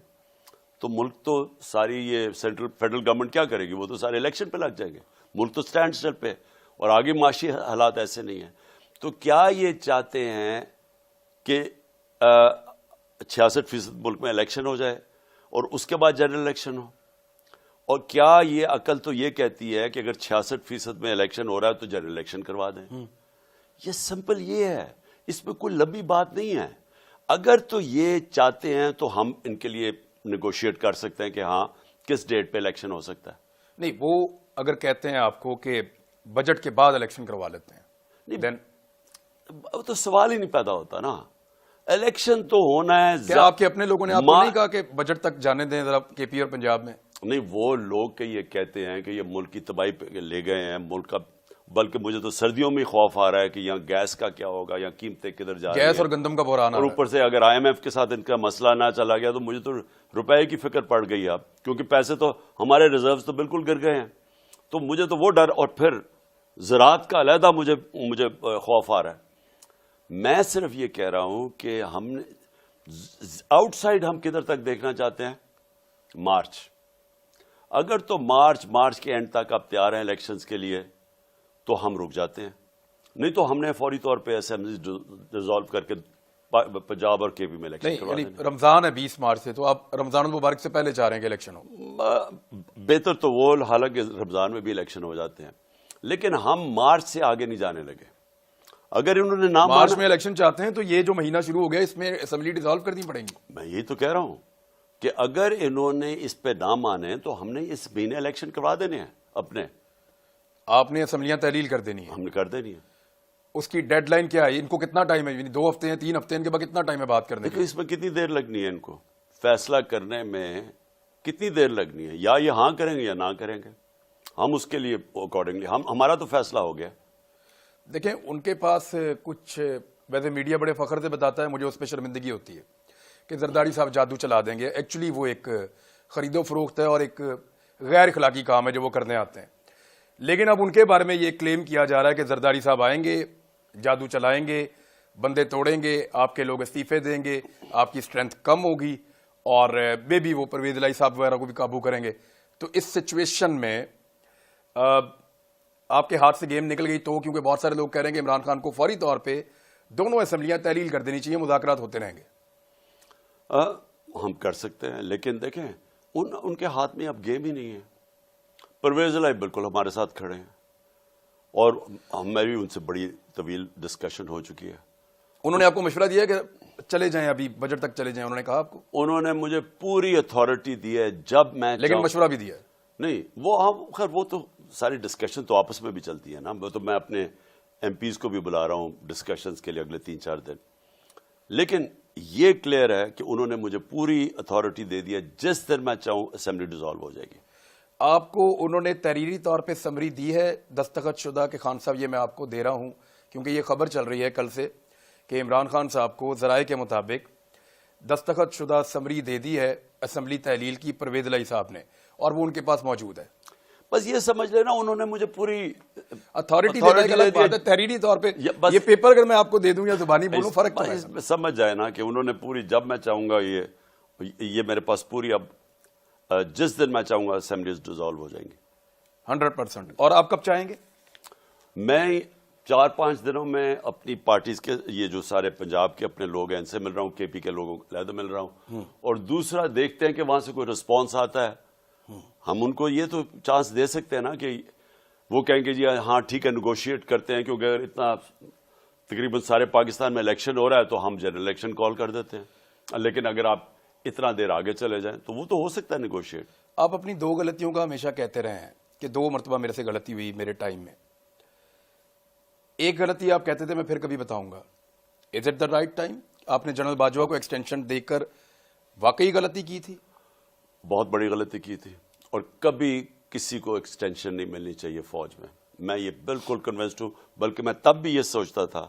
تو ملک تو ساری یہ فیڈرل گورنمنٹ کیا کرے گی؟ وہ تو سارے الیکشن پہ لگ جائیں گے. ملک تو سٹینڈ سٹل پہ, اور آگے معاشی حالات ایسے نہیں ہیں. تو کیا یہ چاہتے ہیں کہ 66% ملک میں الیکشن ہو جائے اور اس کے بعد جنرل الیکشن ہو؟ اور کیا یہ عقل تو یہ کہتی ہے کہ اگر 66% میں الیکشن ہو رہا ہے تو جنرل الیکشن کروا دیں؟ یہ سمپل یہ ہے, اس میں کوئی لمبی بات نہیں ہے. اگر تو یہ چاہتے ہیں تو ہم ان کے لیے نیگوشیٹ کر سکتے ہیں کہ ہاں کس ڈیٹ پہ الیکشن ہو سکتا ہے. نہیں, وہ اگر کہتے ہیں آپ کو کہ بجٹ کے بعد الیکشن کروا لیتے ہیں, نہیں, تو سوال ہی نہیں پیدا ہوتا نا. الیکشن تو ہونا ہے. کیا آپ کے اپنے لوگوں نے آپ کو نہیں کہا کہ بجٹ تک جانے دیں ذرا کے پی اور پنجاب میں؟ نہیں, وہ لوگ کہ یہ کہتے ہیں کہ یہ ملک کی تباہی پہ لے گئے ہیں ملک کا. بلکہ مجھے تو سردیوں میں خوف آ رہا ہے کہ یہاں گیس کا کیا ہوگا, یہاں قیمتیں کدھر جا رہی ہیں, گیس اور گندم کا بحران. اور اوپر سے اگر آئی ایم ایف کے ساتھ ان کا مسئلہ نہ چلا گیا تو مجھے تو روپے کی فکر پڑ گئی اب, کیونکہ پیسے تو ہمارے ریزروز تو بالکل گر گئے ہیں. تو مجھے تو وہ ڈر, اور پھر زراعت کا علیحدہ مجھے خوف آ رہا ہے. میں صرف یہ کہہ رہا ہوں کہ ہم نے آؤٹ سائڈ ہم کدھر تک دیکھنا چاہتے ہیں؟ مارچ. اگر تو مارچ کے اینڈ تک آپ تیار ہیں الیکشنز کے لیے تو ہم رک جاتے ہیں. نہیں تو ہم نے فوری طور پہ اسمبلی ڈیزالو کر کے پنجاب اور کے پی میں الیکشن کروا دیں. رمضان ہے 20 مارچ سے, تو آپ رمضان المبارک سے پہلے چاہ رہے ہیں کہ الیکشن ہو؟ بہتر تو وہ, حالانکہ رمضان میں بھی الیکشن ہو جاتے ہیں, لیکن ہم مارچ سے آگے نہیں جانے لگے. اگر انہوں نے نام مارچ میں الیکشن چاہتے ہیں تو یہ جو مہینہ شروع ہو گیا اس میں اسمبلی ڈیزالو کرنی پڑیں گی. میں یہی تو کہہ رہا ہوں کہ اگر انہوں نے اس پہ نہ مانے تو ہم نے اس مہینے الیکشن کروا دینے ہیں اپنے. آپ نے اسمبلیاں تحلیل کر دینی ہے؟ ہم نے کر دینی ہے. اس کی ڈیڈ لائن کیا ہے؟ ان کو کتنا ٹائم ہے؟ 2 ہفتے ہیں, 3 ہفتے ہیں, ان کے بعد کتنا ٹائم ہے بات کرنے کے؟ اس میں کتنی دیر لگنی ہے ان کو فیصلہ کرنے میں؟ کتنی دیر لگنی ہے؟ یا یہ ہاں کریں گے یا نہ کریں گے. ہم اس کے لیے اکارڈنگلی ہمارا تو فیصلہ ہو گیا. دیکھیں, ان کے پاس کچھ, ویسے میڈیا بڑے فخر سے بتاتا ہے, مجھے اس پہ شرمندگی ہوتی ہے کہ زرداری صاحب جادو چلا دیں گے. ایکچولی وہ ایک خرید و فروخت ہے اور ایک غیر اخلاقی کام ہے جو وہ کرنے آتے ہیں. لیکن اب ان کے بارے میں یہ کلیم کیا جا رہا ہے کہ زرداری صاحب آئیں گے, جادو چلائیں گے, بندے توڑیں گے, آپ کے لوگ استعفے دیں گے, آپ کی اسٹرینتھ کم ہوگی, اور بے بھی وہ پرویز الہی صاحب وغیرہ کو بھی قابو کریں گے. تو اس سچویشن میں آپ کے ہاتھ سے گیم نکل گئی تو, کیونکہ بہت سارے لوگ کہہ رہے ہیں کہ عمران خان کو فوری طور پہ دونوں اسمبلیاں تحلیل کر دینی چاہیے, مذاکرات ہوتے رہیں گے. ہم کر سکتے ہیں, لیکن دیکھیں ان کے ہاتھ میں اب گیم ہی نہیں ہے. پرویز الہی بالکل ہمارے ساتھ کھڑے ہیں, اور ہماری ان سے بڑی طویل ڈسکشن ہو چکی ہے. انہوں نے آپ کو مشورہ دیا کہ چلے جائیں ابھی بجٹ تک چلے جائیں؟ انہوں نے کہا آپ کو؟ انہوں نے مجھے پوری اتھارٹی دی ہے جب میں لیکن مشورہ بھی دیا ہے؟ نہیں وہ ہم خیر وہ تو ساری ڈسکشن تو آپس میں بھی چلتی ہے نا. وہ تو میں اپنے ایم پیز کو بھی بلا رہا ہوں ڈسکشنز کے لیے اگلے 3-4 دن. لیکن یہ کلیئر ہے کہ انہوں نے مجھے پوری اتھارٹی دے دی ہے. جس دن میں چاہوں اسمبلی ڈیزالو ہو جائے گی. آپ کو انہوں نے تحریری طور پہ سمری دی ہے دستخط شدہ کہ خان صاحب یہ میں آپ کو دے رہا ہوں؟ کیونکہ یہ خبر چل رہی ہے کل سے کہ عمران خان صاحب کو ذرائع کے مطابق دستخط شدہ سمری دے دی ہے اسمبلی تحلیل کی پرویز الہی صاحب نے، اور وہ ان کے پاس موجود ہے. بس یہ سمجھ لینا انہوں نے مجھے پوری اتھارٹی دینا ایک الگ بات ہے، تحریری طور پہ یہ پیپر اگر میں آپ کو دے دوں یا زبانی بولوں فرق تو ہے. سمجھ جائے نا کہ انہوں نے پوری جب میں چاہوں گا یہ میرے پاس پوری اب جس دن میں چاہوں گا اسمبلیز ڈیزالو ہو جائیں گی 100%. اور آپ کب چاہیں گے؟ میں 4-5 دنوں میں اپنی پارٹیز کے یہ جو سارے پنجاب کے اپنے لوگ ہیں ان سے مل رہا ہوں، کے پی کے لوگوں کو علیحدہ مل رہا ہوں، اور دوسرا دیکھتے ہیں کہ وہاں سے کوئی رسپانس آتا ہے. ہم ان کو یہ تو چانس دے سکتے ہیں نا کہ وہ کہیں گے جی ہاں ٹھیک ہے نیگوشیٹ کرتے ہیں، کیونکہ اگر اتنا تقریباً سارے پاکستان میں الیکشن ہو رہا ہے تو ہم جنرل الیکشن کال کر دیتے ہیں. لیکن اگر آپ اتنا دیر آگے چلے جائیں تو وہ تو ہو سکتا ہے نیگوشیٹ. آپ اپنی 2 غلطیوں کا ہمیشہ کہتے رہے ہیں کہ 2 مرتبہ میرے سے غلطی ہوئی میرے ٹائم میں. ایک غلطی آپ کہتے تھے میں پھر کبھی بتاؤں گا. Is it the right time? آپ نے جنرل باجوہ کو ایکسٹینشن دے کر واقعی غلطی کی تھی؟ بہت بڑی غلطی کی تھی، اور کبھی کسی کو ایکسٹینشن نہیں ملنی چاہیے فوج میں. میں یہ بالکل کنونسڈ ہوں، بلکہ میں تب بھی یہ سوچتا تھا،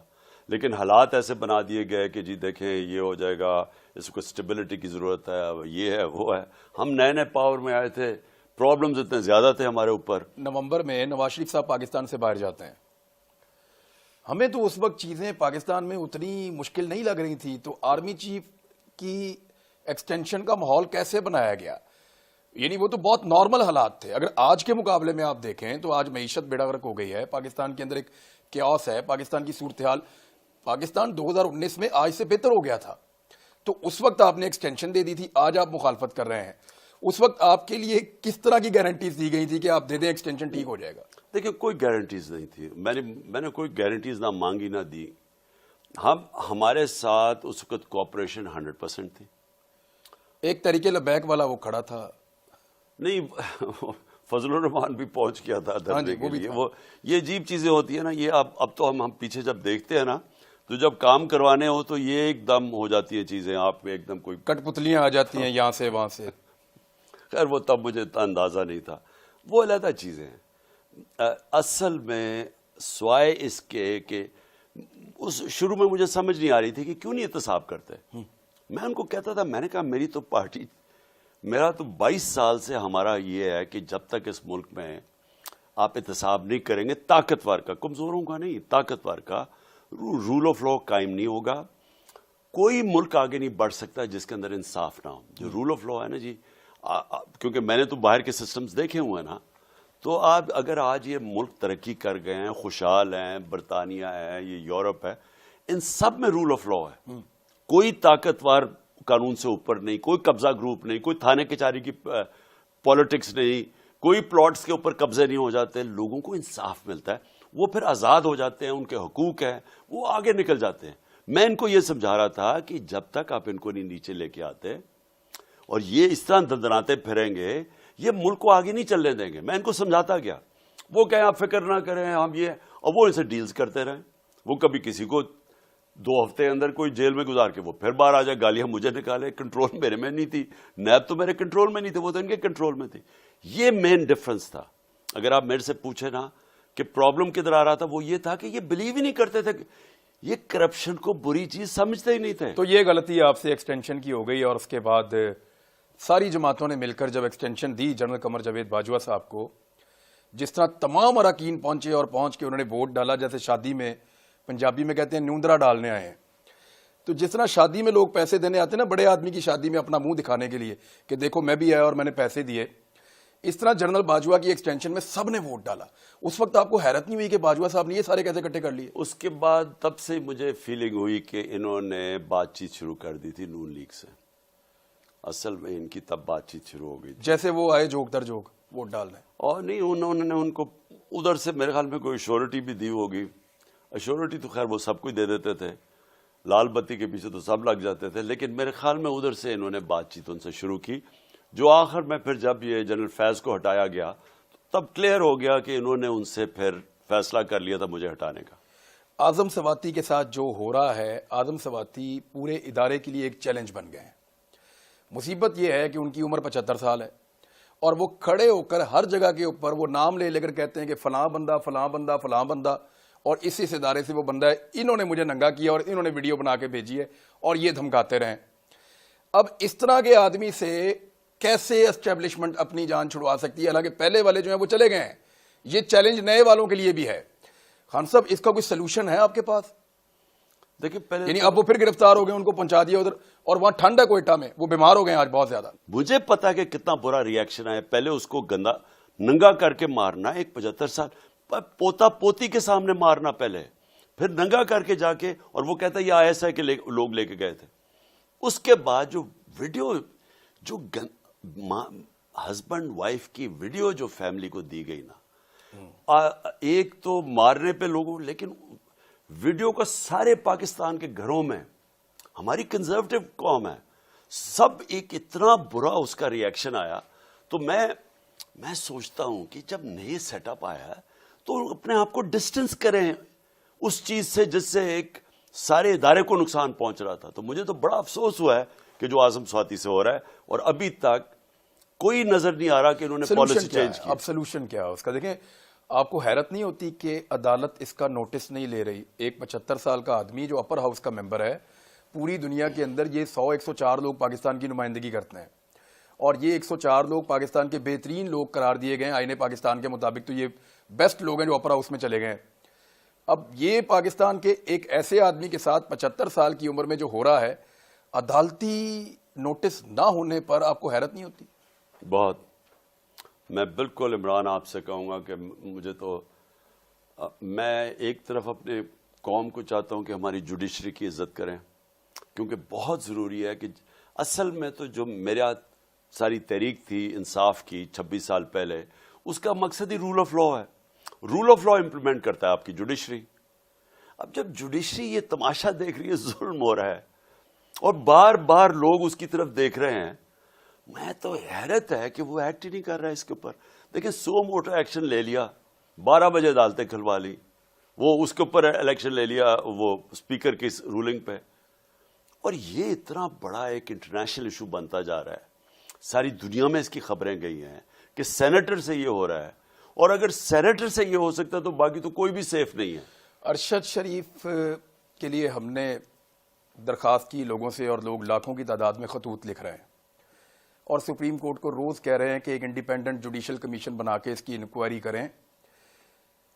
لیکن حالات ایسے بنا دیے گئے کہ جی دیکھیں یہ ہو جائے گا، اس کو اسٹیبلٹی کی ضرورت ہے، یہ ہے وہ ہے. ہم نئے پاور میں آئے تھے، پرابلمز اتنے زیادہ تھے ہمارے اوپر. نومبر میں نواز شریف صاحب پاکستان سے باہر جاتے ہیں. ہمیں تو اس وقت چیزیں پاکستان میں اتنی مشکل نہیں لگ رہی تھی، تو آرمی چیف کی ایکسٹینشن کا ماحول کیسے بنایا گیا؟ یعنی وہ تو بہت نارمل حالات تھے. اگر آج کے مقابلے میں آپ دیکھیں تو آج معیشت بیڑا غرق ہو گئی ہے، پاکستان کے اندر ایک کیوس ہے، پاکستان کی صورتحال پاکستان 2019 میں آج سے بہتر ہو گیا تھا. تو اس وقت آپ نے ایکسٹینشن دے دی تھی، آج آپ مخالفت کر رہے ہیں. اس وقت آپ کے لیے کس طرح کی گارنٹیز دی گئی تھی کہ آپ دے دیں ایکسٹینشن ٹھیک ہو جائے گا؟ دیکھیں کوئی گارنٹیز نہیں تھی. میں نے کوئی گارنٹیز نہ مانگی نہ دی. ہمارے ساتھ اس وقت کوآپریشن 100% تھی. ایک طریقے لبیک والا وہ کھڑا تھا. نہیں فضل الرحمان بھی پہنچ گیا تھا دھرنے کے لیے. وہ یہ عجیب چیزیں ہوتی ہیں نا. یہ اب تو ہم پیچھے جب دیکھتے ہیں نا تو جب کام کروانے ہو تو یہ ایک دم ہو جاتی ہیں چیزیں، آپ میں ایک دم کوئی کٹ پتلیاں آ جاتی ہیں یہاں سے وہاں سے. خیر وہ تب مجھے اتنا اندازہ نہیں تھا. وہ علیحدہ چیزیں ہیں. اصل میں سوائے اس کے کہ اس شروع میں مجھے سمجھ نہیں آ رہی تھی کہ کیوں نہیں احتساب کرتے. میں ان کو کہتا تھا، میں نے کہا میری تو پارٹی، میرا تو 22 سال سے ہمارا یہ ہے کہ جب تک اس ملک میں آپ احتساب نہیں کریں گے، طاقتور کا، کمزوروں کا نہیں، طاقتور کا رول آف لا قائم نہیں ہوگا. کوئی ملک آگے نہیں بڑھ سکتا جس کے اندر انصاف نہ ہو. جو رول آف لا ہے نا جی، کیونکہ میں نے تو باہر کے سسٹمز دیکھے ہوئے ہیں نا، تو آپ اگر آج یہ ملک ترقی کر گئے ہیں، خوشحال ہیں، برطانیہ ہے، یہ یورپ ہے، ان سب میں رول آف لا ہے. کوئی طاقتور قانون سے اوپر نہیں، کوئی قبضہ گروپ نہیں، کوئی تھانے کچہری کی پالیٹکس نہیں، کوئی پلاٹس کے اوپر قبضے نہیں ہو جاتے. لوگوں کو انصاف ملتا ہے، وہ پھر آزاد ہو جاتے ہیں، ان کے حقوق ہیں، وہ آگے نکل جاتے ہیں. میں ان کو یہ سمجھا رہا تھا کہ جب تک آپ ان کو نہیں نیچے لے کے آتے اور یہ اس طرح دندناتے پھریں گے، یہ ملک کو آگے نہیں چلنے دیں گے. میں ان کو سمجھاتا گیا. وہ کہیں آپ فکر نہ کریں، ہم یہ، اور وہ ان سے ڈیلز کرتے رہیں. وہ کبھی کسی کو 2 ہفتے اندر کوئی جیل میں گزار کے وہ پھر باہر آ جائے، گالیاں مجھے نکالے. کنٹرول میرے میں نہیں تھی، نیب تو میرے کنٹرول میں نہیں تھے، وہ تو ان کے کنٹرول میں تھی. یہ مین ڈفرنس تھا. اگر آپ میرے سے پوچھیں نا کہ پرابلم کدھر آ رہا تھا، وہ یہ تھا کہ یہ بلیو ہی نہیں کرتے تھے، یہ کرپشن کو بری چیز سمجھتے ہی نہیں تھے. تو یہ غلطی آپ سے ایکسٹینشن کی ہو گئی، اور اس کے بعد ساری جماعتوں نے مل کر جب ایکسٹینشن دی جنرل قمر جاوید باجوہ صاحب کو، جس طرح تمام اراکین پہنچے اور پہنچ کے انہوں نے ووٹ ڈالا، جیسے شادی میں پنجابی میں کہتے ہیں نیوندرا ڈالنے آئے ہیں. تو جس طرح شادی میں لوگ پیسے دینے آتے ہیں نا بڑے آدمی کی شادی میں اپنا منہ دکھانے کے لیے کہ دیکھو میں بھی آیا اور میں نے پیسے دیے، اس طرح جنرل باجوہ کی ایکسٹینشن میں سب نے ووٹ ڈالا. اس وقت آپ کو حیرت نہیں ہوئی کہ باجوہ صاحب نے یہ سارے کیسے اکٹھے کر لیے؟ اس کے بعد تب سے مجھے فیلنگ ہوئی کہ انہوں نے بات چیت شروع کر دی تھی نون لیگ سے. اصل میں ان کی تب بات چیت شروع ہو گئی تھی، جیسے وہ آئے جوک در جوک ووٹ ڈالنے. اور نہیں، انہوں نے ان کو ادھر سے میرے خیال میں کوئی ایشورٹی بھی دی ہوگی. ایشورٹی تو خیر وہ سب کو دے دیتے تھے, لال بتی کے پیچھے تو سب لگ جاتے تھے, لیکن میرے خیال میں ادھر سے انہوں نے بات چیت ان سے شروع کی, جو آخر میں پھر جب یہ جنرل فیض کو ہٹایا گیا تب کلیئر ہو گیا کہ انہوں نے ان سے پھر فیصلہ کر لیا تھا مجھے ہٹانے کا. اعظم سواتی کے ساتھ جو ہو رہا ہے, اعظم سواتی پورے ادارے کے لیے ایک چیلنج بن گئے ہیں. مصیبت یہ ہے کہ ان کی عمر 75 سال ہے اور وہ کھڑے ہو کر ہر جگہ کے اوپر وہ نام لے کر کہتے ہیں کہ فلاں بندہ فلاں بندہ فلاں بندہ, اور اس ادارے سے وہ بندہ ہے, انہوں نے مجھے ننگا کیا اور انہوں نے ویڈیو بنا کے بھیجی ہے, اور یہ دھمکاتے رہیں. اب اس طرح کے آدمی سے کیسے اسٹیبلشمنٹ اپنی جان چھڑوا سکتی ہے؟ حالانکہ پہلے والے جو ہیں وہ چلے گئے ہیں. یہ چیلنج نئے والوں کے لیے بھی ہے. خان صاحب, اس کا کوئی سلوشن ہے آپ کے پاس؟ دیکھیں پہلے یعنی اب وہ پھر گرفتار ہو گئے, ان کو پہنچا دیا ادھر, اور وہاں ٹھنڈ ہے کوئٹہ میں, وہ بیمار ہو گئے ہیں آج بہت زیادہ. مجھے پتا کہ کتنا برا ریاکشن ہے. پہلے اس کو گندا ننگا کر کے مارنا, ایک 75 سال پوتا پوتی کے سامنے مارنا پہلے, پھر ننگا کر کے جا کے, اور وہ کہتا ہے یہ ایسا ہے کہ لوگ لے کے گئے تھے. اس کے بعد جو ویڈیو, جو ہسبینڈ وائف کی ویڈیو جو فیملی کو دی گئی نا, ایک تو مارنے پہ لوگوں, لیکن ویڈیو کا سارے پاکستان کے گھروں میں, ہماری کنزرویٹو قوم ہے, سب ایک اتنا برا اس کا ریاکشن آیا. تو میں سوچتا ہوں کہ جب نئے سیٹ اپ آیا ہے تو اپنے آپ کو ڈسٹنس کریں اس چیز سے جس سے ایک سارے ادارے کو نقصان پہنچ رہا تھا. تو مجھے تو بڑا افسوس ہوا ہے کہ جو اعظم سواتی سے ہو رہا ہے, اور ابھی تک کوئی نظر نہیں آ رہا کہ انہوں نے پالیسی چینج کی. اب سلوشن کیا ہے اس کا؟ دیکھیں, آپ کو حیرت نہیں ہوتی کہ عدالت اس کا نوٹس نہیں لے رہی؟ ایک 75 سال کا آدمی جو اپر ہاؤس کا ممبر ہے, پوری دنیا کے اندر یہ 100-104 لوگ پاکستان کی نمائندگی کرتے ہیں, اور یہ 104 لوگ پاکستان کے بہترین لوگ قرار دیے گئے ہیں آئین پاکستان کے مطابق. تو یہ بیسٹ لوگ ہیں جو اپر ہاؤس میں چلے گئے ہیں. اب یہ پاکستان کے ایک ایسے آدمی کے ساتھ 75 سال کی عمر میں جو ہو رہا ہے, عدالتی نوٹس نہ ہونے پر آپ کو حیرت نہیں ہوتی؟ بہت. میں بالکل عمران آپ سے کہوں گا کہ مجھے تو, میں ایک طرف اپنے قوم کو چاہتا ہوں کہ ہماری جوڈیشری کی عزت کریں, کیونکہ بہت ضروری ہے کہ اصل میں تو جو میرے ساری تحریک تھی انصاف کی 26 سال پہلے, اس کا مقصد ہی رول آف لا ہے. رول آف لا امپلیمنٹ کرتا ہے آپ کی جوڈیشری. اب جب جوڈیشری یہ تماشا دیکھ رہی ہے, ظلم ہو رہا ہے اور بار بار لوگ اس کی طرف دیکھ رہے ہیں, میں تو حیرت ہے کہ وہ ایکٹ ہی نہیں کر رہا ہے اس کے اوپر. دیکھیں, سو موٹر ایکشن لے لیا, 12 بجے عدالتیں کھلوا لی, وہ اس کے اوپر الیکشن لے لیا وہ اسپیکر کی رولنگ پہ, اور یہ اتنا بڑا ایک انٹرنیشنل ایشو بنتا جا رہا ہے. ساری دنیا میں اس کی خبریں گئی ہیں کہ سینیٹر سے یہ ہو رہا ہے, اور اگر سینیٹر سے یہ ہو سکتا ہے تو باقی تو کوئی بھی سیف نہیں ہے. ارشد شریف کے لیے ہم نے درخواست کی لوگوں سے, اور لوگ لاکھوں کی تعداد میں خطوط لکھ رہے ہیں, اور سپریم کورٹ کو روز کہہ رہے ہیں کہ ایک انڈیپینڈنٹ جوڈیشل کمیشن بنا کے اس کی انکوائری کریں.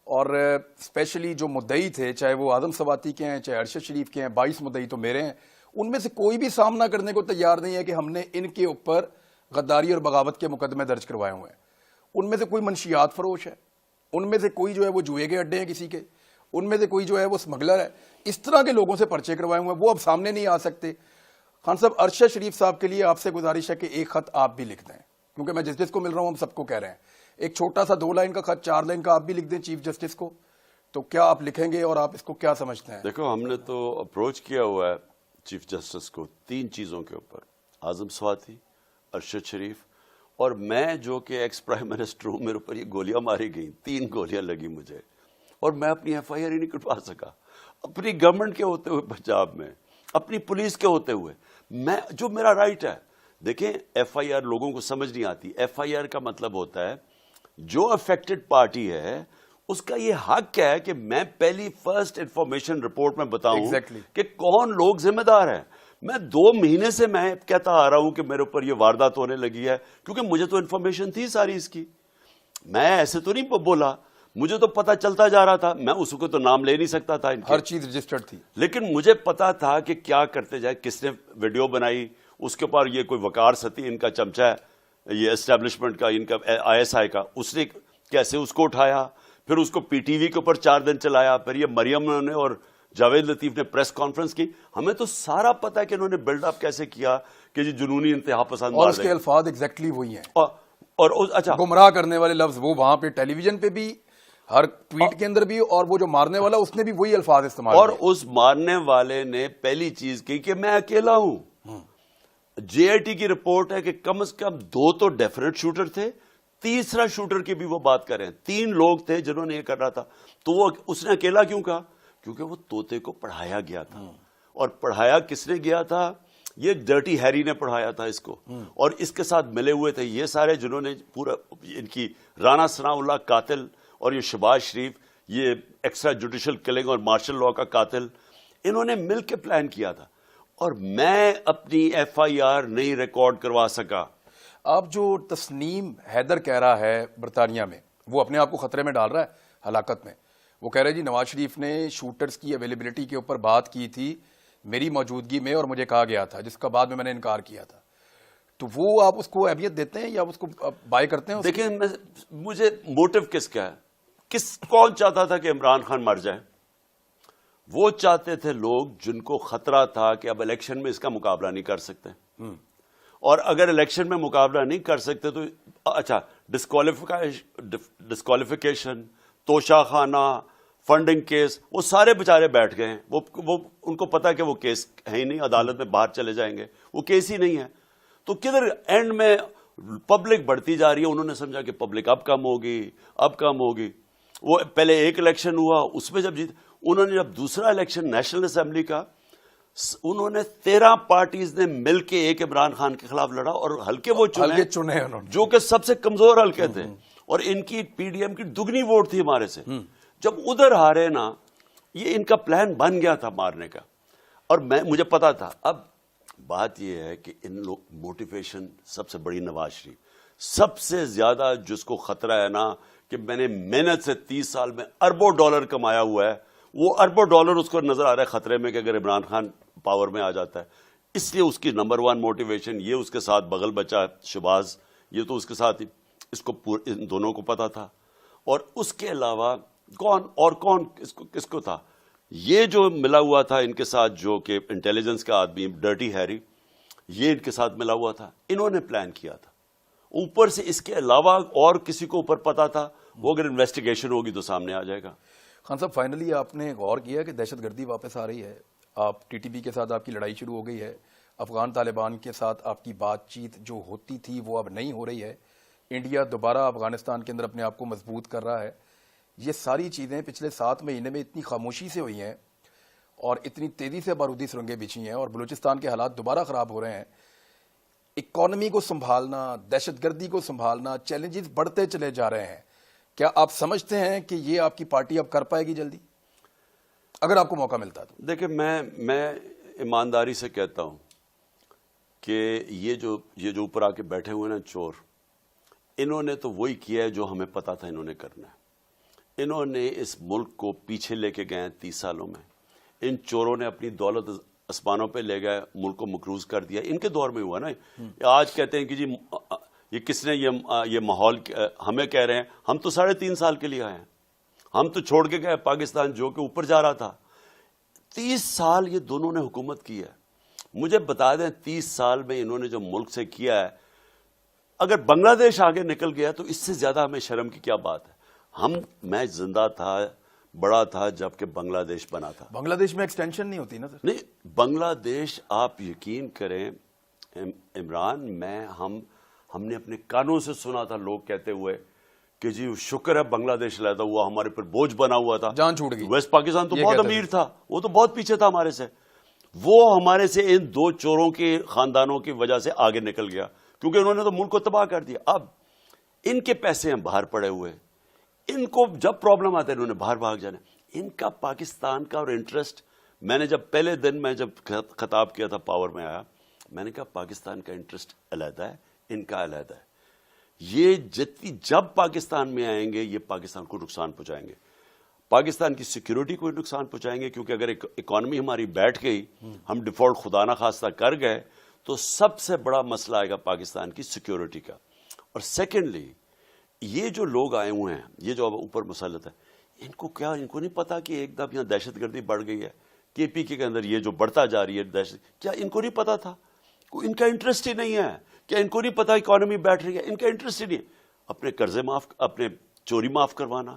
اور اسپیشلی جو مدعی تھے, چاہے وہ اعظم سواتی کے ہیں چاہے ارشد شریف کے ہیں, 22 مدعی تو میرے ہیں, ان میں سے کوئی بھی سامنا کرنے کو تیار نہیں ہے کہ ہم نے ان کے اوپر غداری اور بغاوت کے مقدمے درج کروائے ہوئے ہیں. ان میں سے کوئی منشیات فروش ہے, ان میں سے کوئی جو ہے وہ جوئے کے اڈے ہیں کسی کے, ان میں سے کوئی جو ہے وہ اسمگلر ہے. اس طرح کے لوگوں سے پرچے کروائے ہوئے ہیں, وہ اب سامنے نہیں آ سکتے. خان صاحب, ارشد شریف صاحب کے لیے آپ سے گزارش ہے کہ ایک خط آپ بھی لکھ دیں, کیونکہ میں جس کو مل رہا ہوں ہم سب کو کہہ رہے ہیں, ایک چھوٹا سا 2 لائن کا خط, 4 لائن کا آپ بھی لکھ دیں چیف جسٹس کو. تو کیا آپ لکھیں گے اور آپ اس کو کیا سمجھتے ہیں؟ دیکھو, ہم نے تو اپروچ کیا ہوا ہے چیف جسٹس کو 3 چیزوں کے اوپر, اعظم سواتی, ارشد شریف اور میں جو کہ ایکس پرائم منسٹر ہوں. میرے اوپر یہ گولیاں ماری گئیں, 3 گولیاں لگی مجھے, اور میں اپنی ایف آئی آر ہی نہیں کٹوا سکا. اپنی گورنمنٹ کے ہوتے ہوئے پنجاب میں, اپنی پولیس کے ہوتے ہوئے, میں جو میرا رائٹ ہے. دیکھیں, ایف آئی آر لوگوں کو سمجھ نہیں آتی. ایف آئی آر کا مطلب ہوتا ہے جو افیکٹڈ پارٹی ہے اس کا یہ حق ہے کہ میں پہلی فرسٹ انفارمیشن رپورٹ میں بتاؤں کہ کون لوگ ذمہ دار ہیں. میں 2 مہینے سے میں کہتا آ رہا ہوں کہ میرے اوپر یہ واردات ہونے لگی ہے, کیونکہ مجھے تو انفارمیشن تھی ساری اس کی. میں ایسے تو نہیں بولا, مجھے تو پتا چلتا جا رہا تھا. میں اس کو تو نام لے نہیں سکتا تھا, ہر چیز رجسٹرڈ تھی, لیکن مجھے پتا تھا کہ کیا کرتے جائے, کس نے ویڈیو بنائی, اس کے اوپر یہ کوئی وقار ستی ان کا چمچہ ہے, یہ اسٹیبلشمنٹ کا, ان کا آئی ایس آئی کا, اس نے کیسے اس کو اٹھایا, پھر اس کو پی ٹی وی کے اوپر 4 دن چلایا, پھر یہ مریم نے اور جاوید لطیف نے پریس کانفرنس کی. ہمیں تو سارا پتا ہے کہ انہوں نے بلڈ اپ کیسے کیا کہ یہ جنونی انتہا پسند, اور اس کے الفاظ ایگزیکٹلی وہی ہیں, اور اچھا گمراہ کرنے والے لفظ وہ وہاں پہ ٹیلی ویژن پہ بھی ہر ٹویٹ کے اندر بھی, اور وہ جو مارنے والا اس نے بھی وہی الفاظ استعمال اور اس مارنے والے نے پہلی چیز کی کہ میں اکیلا ہوں. جے آئی ٹی کی رپورٹ ہے کہ کم از کم 2 تو ڈیفینیٹ شوٹر تھے, تیسرا شوٹر کی بھی وہ بات کر رہے ہیں. 3 لوگ تھے جنہوں نے یہ کر رہا تھا. تو وہ اس نے اکیلا کیوں کہا؟ کیونکہ وہ طوطے کو پڑھایا گیا تھا. اور پڑھایا کس نے گیا تھا؟ یہ ڈرٹی ہیری نے پڑھایا تھا اس کو. اور اس کے ساتھ ملے ہوئے تھے یہ سارے جنہوں نے پورا ان کی رانا ثناء اللہ قاتل اور یہ شہباز شریف, یہ ایکسٹرا جوڈیشل کلنگ اور مارشل لاء کا قاتل, انہوں نے مل کے پلان کیا تھا. اور میں اپنی ایف آئی آر نہیں ریکارڈ کروا سکا. آپ جو تسنیم حیدر کہہ رہا ہے برطانیہ میں, وہ اپنے آپ کو خطرے میں ڈال رہا ہے ہلاکت میں. وہ کہہ رہے جی نواز شریف نے شوٹرز کی اویلیبلٹی کے اوپر بات کی تھی میری موجودگی میں اور مجھے کہا گیا تھا, جس کا بعد میں نے انکار کیا تھا. تو وہ آپ اس کو اہمیت دیتے ہیں یا اس کو بائی کرتے ہیں؟ دیکھیں مجھے موٹیو کس کا ہے, کون چاہتا تھا کہ عمران خان مر جائے؟ وہ چاہتے تھے لوگ جن کو خطرہ تھا کہ اب الیکشن میں اس کا مقابلہ نہیں کر سکتے, اور اگر الیکشن میں مقابلہ نہیں کر سکتے تو اچھا ڈسکوالیفیکیشن, توشہ خانہ, فنڈنگ کیس, وہ سارے بےچارے بیٹھ گئے ہیں. وہ ان کو پتا کہ وہ کیس ہے ہی نہیں, عدالت میں باہر چلے جائیں گے, وہ کیس ہی نہیں ہے. تو کدھر اینڈ میں پبلک بڑھتی جا رہی ہے. انہوں نے سمجھا کہ پبلک اب کم ہوگی. وہ پہلے ایک الیکشن ہوا, اس میں جب انہوں نے جب دوسرا الیکشن نیشنل اسمبلی کا, انہوں نے 13 پارٹیز نے مل کے ایک عمران خان کے خلاف لڑا اور حلقے وہ چنے جو کہ سب سے کمزور حلقے تھے, اور ان کی پی ڈی ایم کی دگنی ووٹ تھی ہمارے سے. جب ادھر ہارے نا, یہ ان کا پلان بن گیا تھا مارنے کا, اور مجھے پتا تھا. اب بات یہ ہے کہ ان لوگ موٹیویشن سب سے بڑی نواز شریف, سب سے زیادہ جس کو خطرہ ہے نا کہ میں نے محنت سے 30 سال میں اربوں ڈالر کمایا ہوا ہے, وہ اربوں ڈالر اس کو نظر آ رہا ہے خطرے میں کہ اگر عمران خان پاور میں آ جاتا ہے. اس لیے اس کی نمبر 1 موٹیویشن یہ, اس کے ساتھ بغل بچہ شہباز, یہ تو اس کے ساتھ اس کو ان دونوں کو پتا تھا. اور اس کے علاوہ کون کس کو تھا؟ یہ جو ملا ہوا تھا ان کے ساتھ, جو کہ انٹیلیجنس کا آدمی ڈرٹی ہیری, یہ ان کے ساتھ ملا ہوا تھا. انہوں نے پلان کیا تھا. اوپر سے اس کے علاوہ اور کسی کو اوپر پتا تھا, وہ اگر انویسٹیگیشن ہوگی تو سامنے آ جائے گا. خان صاحب, فائنلی آپ نے غور کیا کہ دہشت گردی واپس آ رہی ہے. آپ ٹی ٹی پی کے ساتھ آپ کی لڑائی شروع ہو گئی ہے, افغان طالبان کے ساتھ آپ کی بات چیت جو ہوتی تھی وہ اب نہیں ہو رہی ہے. انڈیا دوبارہ افغانستان کے اندر اپنے آپ کو مضبوط کر رہا ہے. یہ ساری چیزیں پچھلے 7 مہینے میں اتنی خاموشی سے ہوئی ہیں اور اتنی تیزی سے بارودی سرنگیں بچھی ہیں, اور بلوچستان کے حالات دوبارہ خراب ہو رہے ہیں. اکانومی کو سنبھالنا, دہشت گردی کو سنبھالنا, چیلنجز بڑھتے چلے جا رہے ہیں. کیا آپ سمجھتے ہیں کہ یہ آپ کی پارٹی اب کر پائے گی جلدی, اگر آپ کو موقع ملتا تو؟ دیکھیں میں ایمانداری سے کہتا ہوں کہ یہ جو اوپر آ کے بیٹھے ہوئے نا چور, انہوں نے تو وہی کیا ہے جو ہمیں پتا تھا انہوں نے کرنا ہے. انہوں نے اس ملک کو پیچھے لے کے گئے 30 سالوں میں. ان چوروں نے اپنی دولت آسمانوں پہ لے گئے, ملک کو مقروض کر دیا. ان کے دور میں ہوا نا. آج کہتے ہیں کہ جی یہ کس نے یہ ماحول, ہمیں کہہ رہے ہیں ہم تو 3.5 سال کے لیے آئے ہیں, ہم تو چھوڑ کے گئے پاکستان جو کہ اوپر جا رہا تھا. 30 سال یہ دونوں نے حکومت کی ہے. مجھے بتا دیں 30 سال میں انہوں نے جو ملک سے کیا ہے, اگر بنگلہ دیش آگے نکل گیا تو اس سے زیادہ ہمیں شرم کی کیا بات ہے. میں زندہ تھا, بڑا تھا جب کہ بنگلہ دیش بنا تھا. بنگلہ دیش میں ایکسٹینشن نہیں ہوتی نا سر؟ نہیں, بنگلہ دیش آپ یقین کریں عمران, ہم نے اپنے کانوں سے سنا تھا لوگ کہتے ہوئے کہ جی شکر ہے بنگلہ دیش لیتا ہوا, ہمارے پر بوجھ بنا ہوا تھا, جان چھوٹ گئی. ویسٹ پاکستان تو بہت امیر تھا, وہ تو بہت پیچھے تھا ہمارے سے. وہ ہمارے سے ان 2 چوروں کے خاندانوں کی وجہ سے آگے نکل گیا, کیونکہ انہوں نے تو ملک کو تباہ کر دیا. اب ان کے پیسے ہیں باہر پڑے ہوئے, ان کو جب پرابلم آتا ہے انہوں نے باہر بھاگ جانا. ان کا پاکستان کا اور انٹرسٹ, میں نے جب پہلے دن میں جب خطاب کیا تھا پاور میں آیا, میں نے کہا پاکستان کا انٹرسٹ علیحدہ ہے, ان کا علیحدہ ہے. یہ جب پاکستان میں آئیں گے یہ پاکستان کو نقصان پہنچائیں گے, پاکستان کی سیکیورٹی کو نقصان پہنچائیں گے, کیونکہ اگر اکانومی ہماری بیٹھ گئی, ہم ڈیفالٹ خدا نہ خواستہ کر گئے, تو سب سے بڑا مسئلہ آئے گا پاکستان کی سیکیورٹی کا. اور سیکنڈلی یہ جو لوگ آئے ہوئے ہیں, یہ جو اوپر مسلط ہے, ان کو نہیں پتا کہ ایک دم یہاں دہشت گردی بڑھ گئی ہے, کے پی کے اندر یہ جو بڑھتا جا رہی ہے دہشت, کیا ان کو نہیں پتا تھا؟ ان کا انٹرسٹ ہی نہیں ہے. کیا ان کو نہیں پتا اکانومی بیٹھ رہی ہے؟ ان کا انٹرسٹ ہی نہیں. اپنے قرضے اپنے چوری معاف کروانا,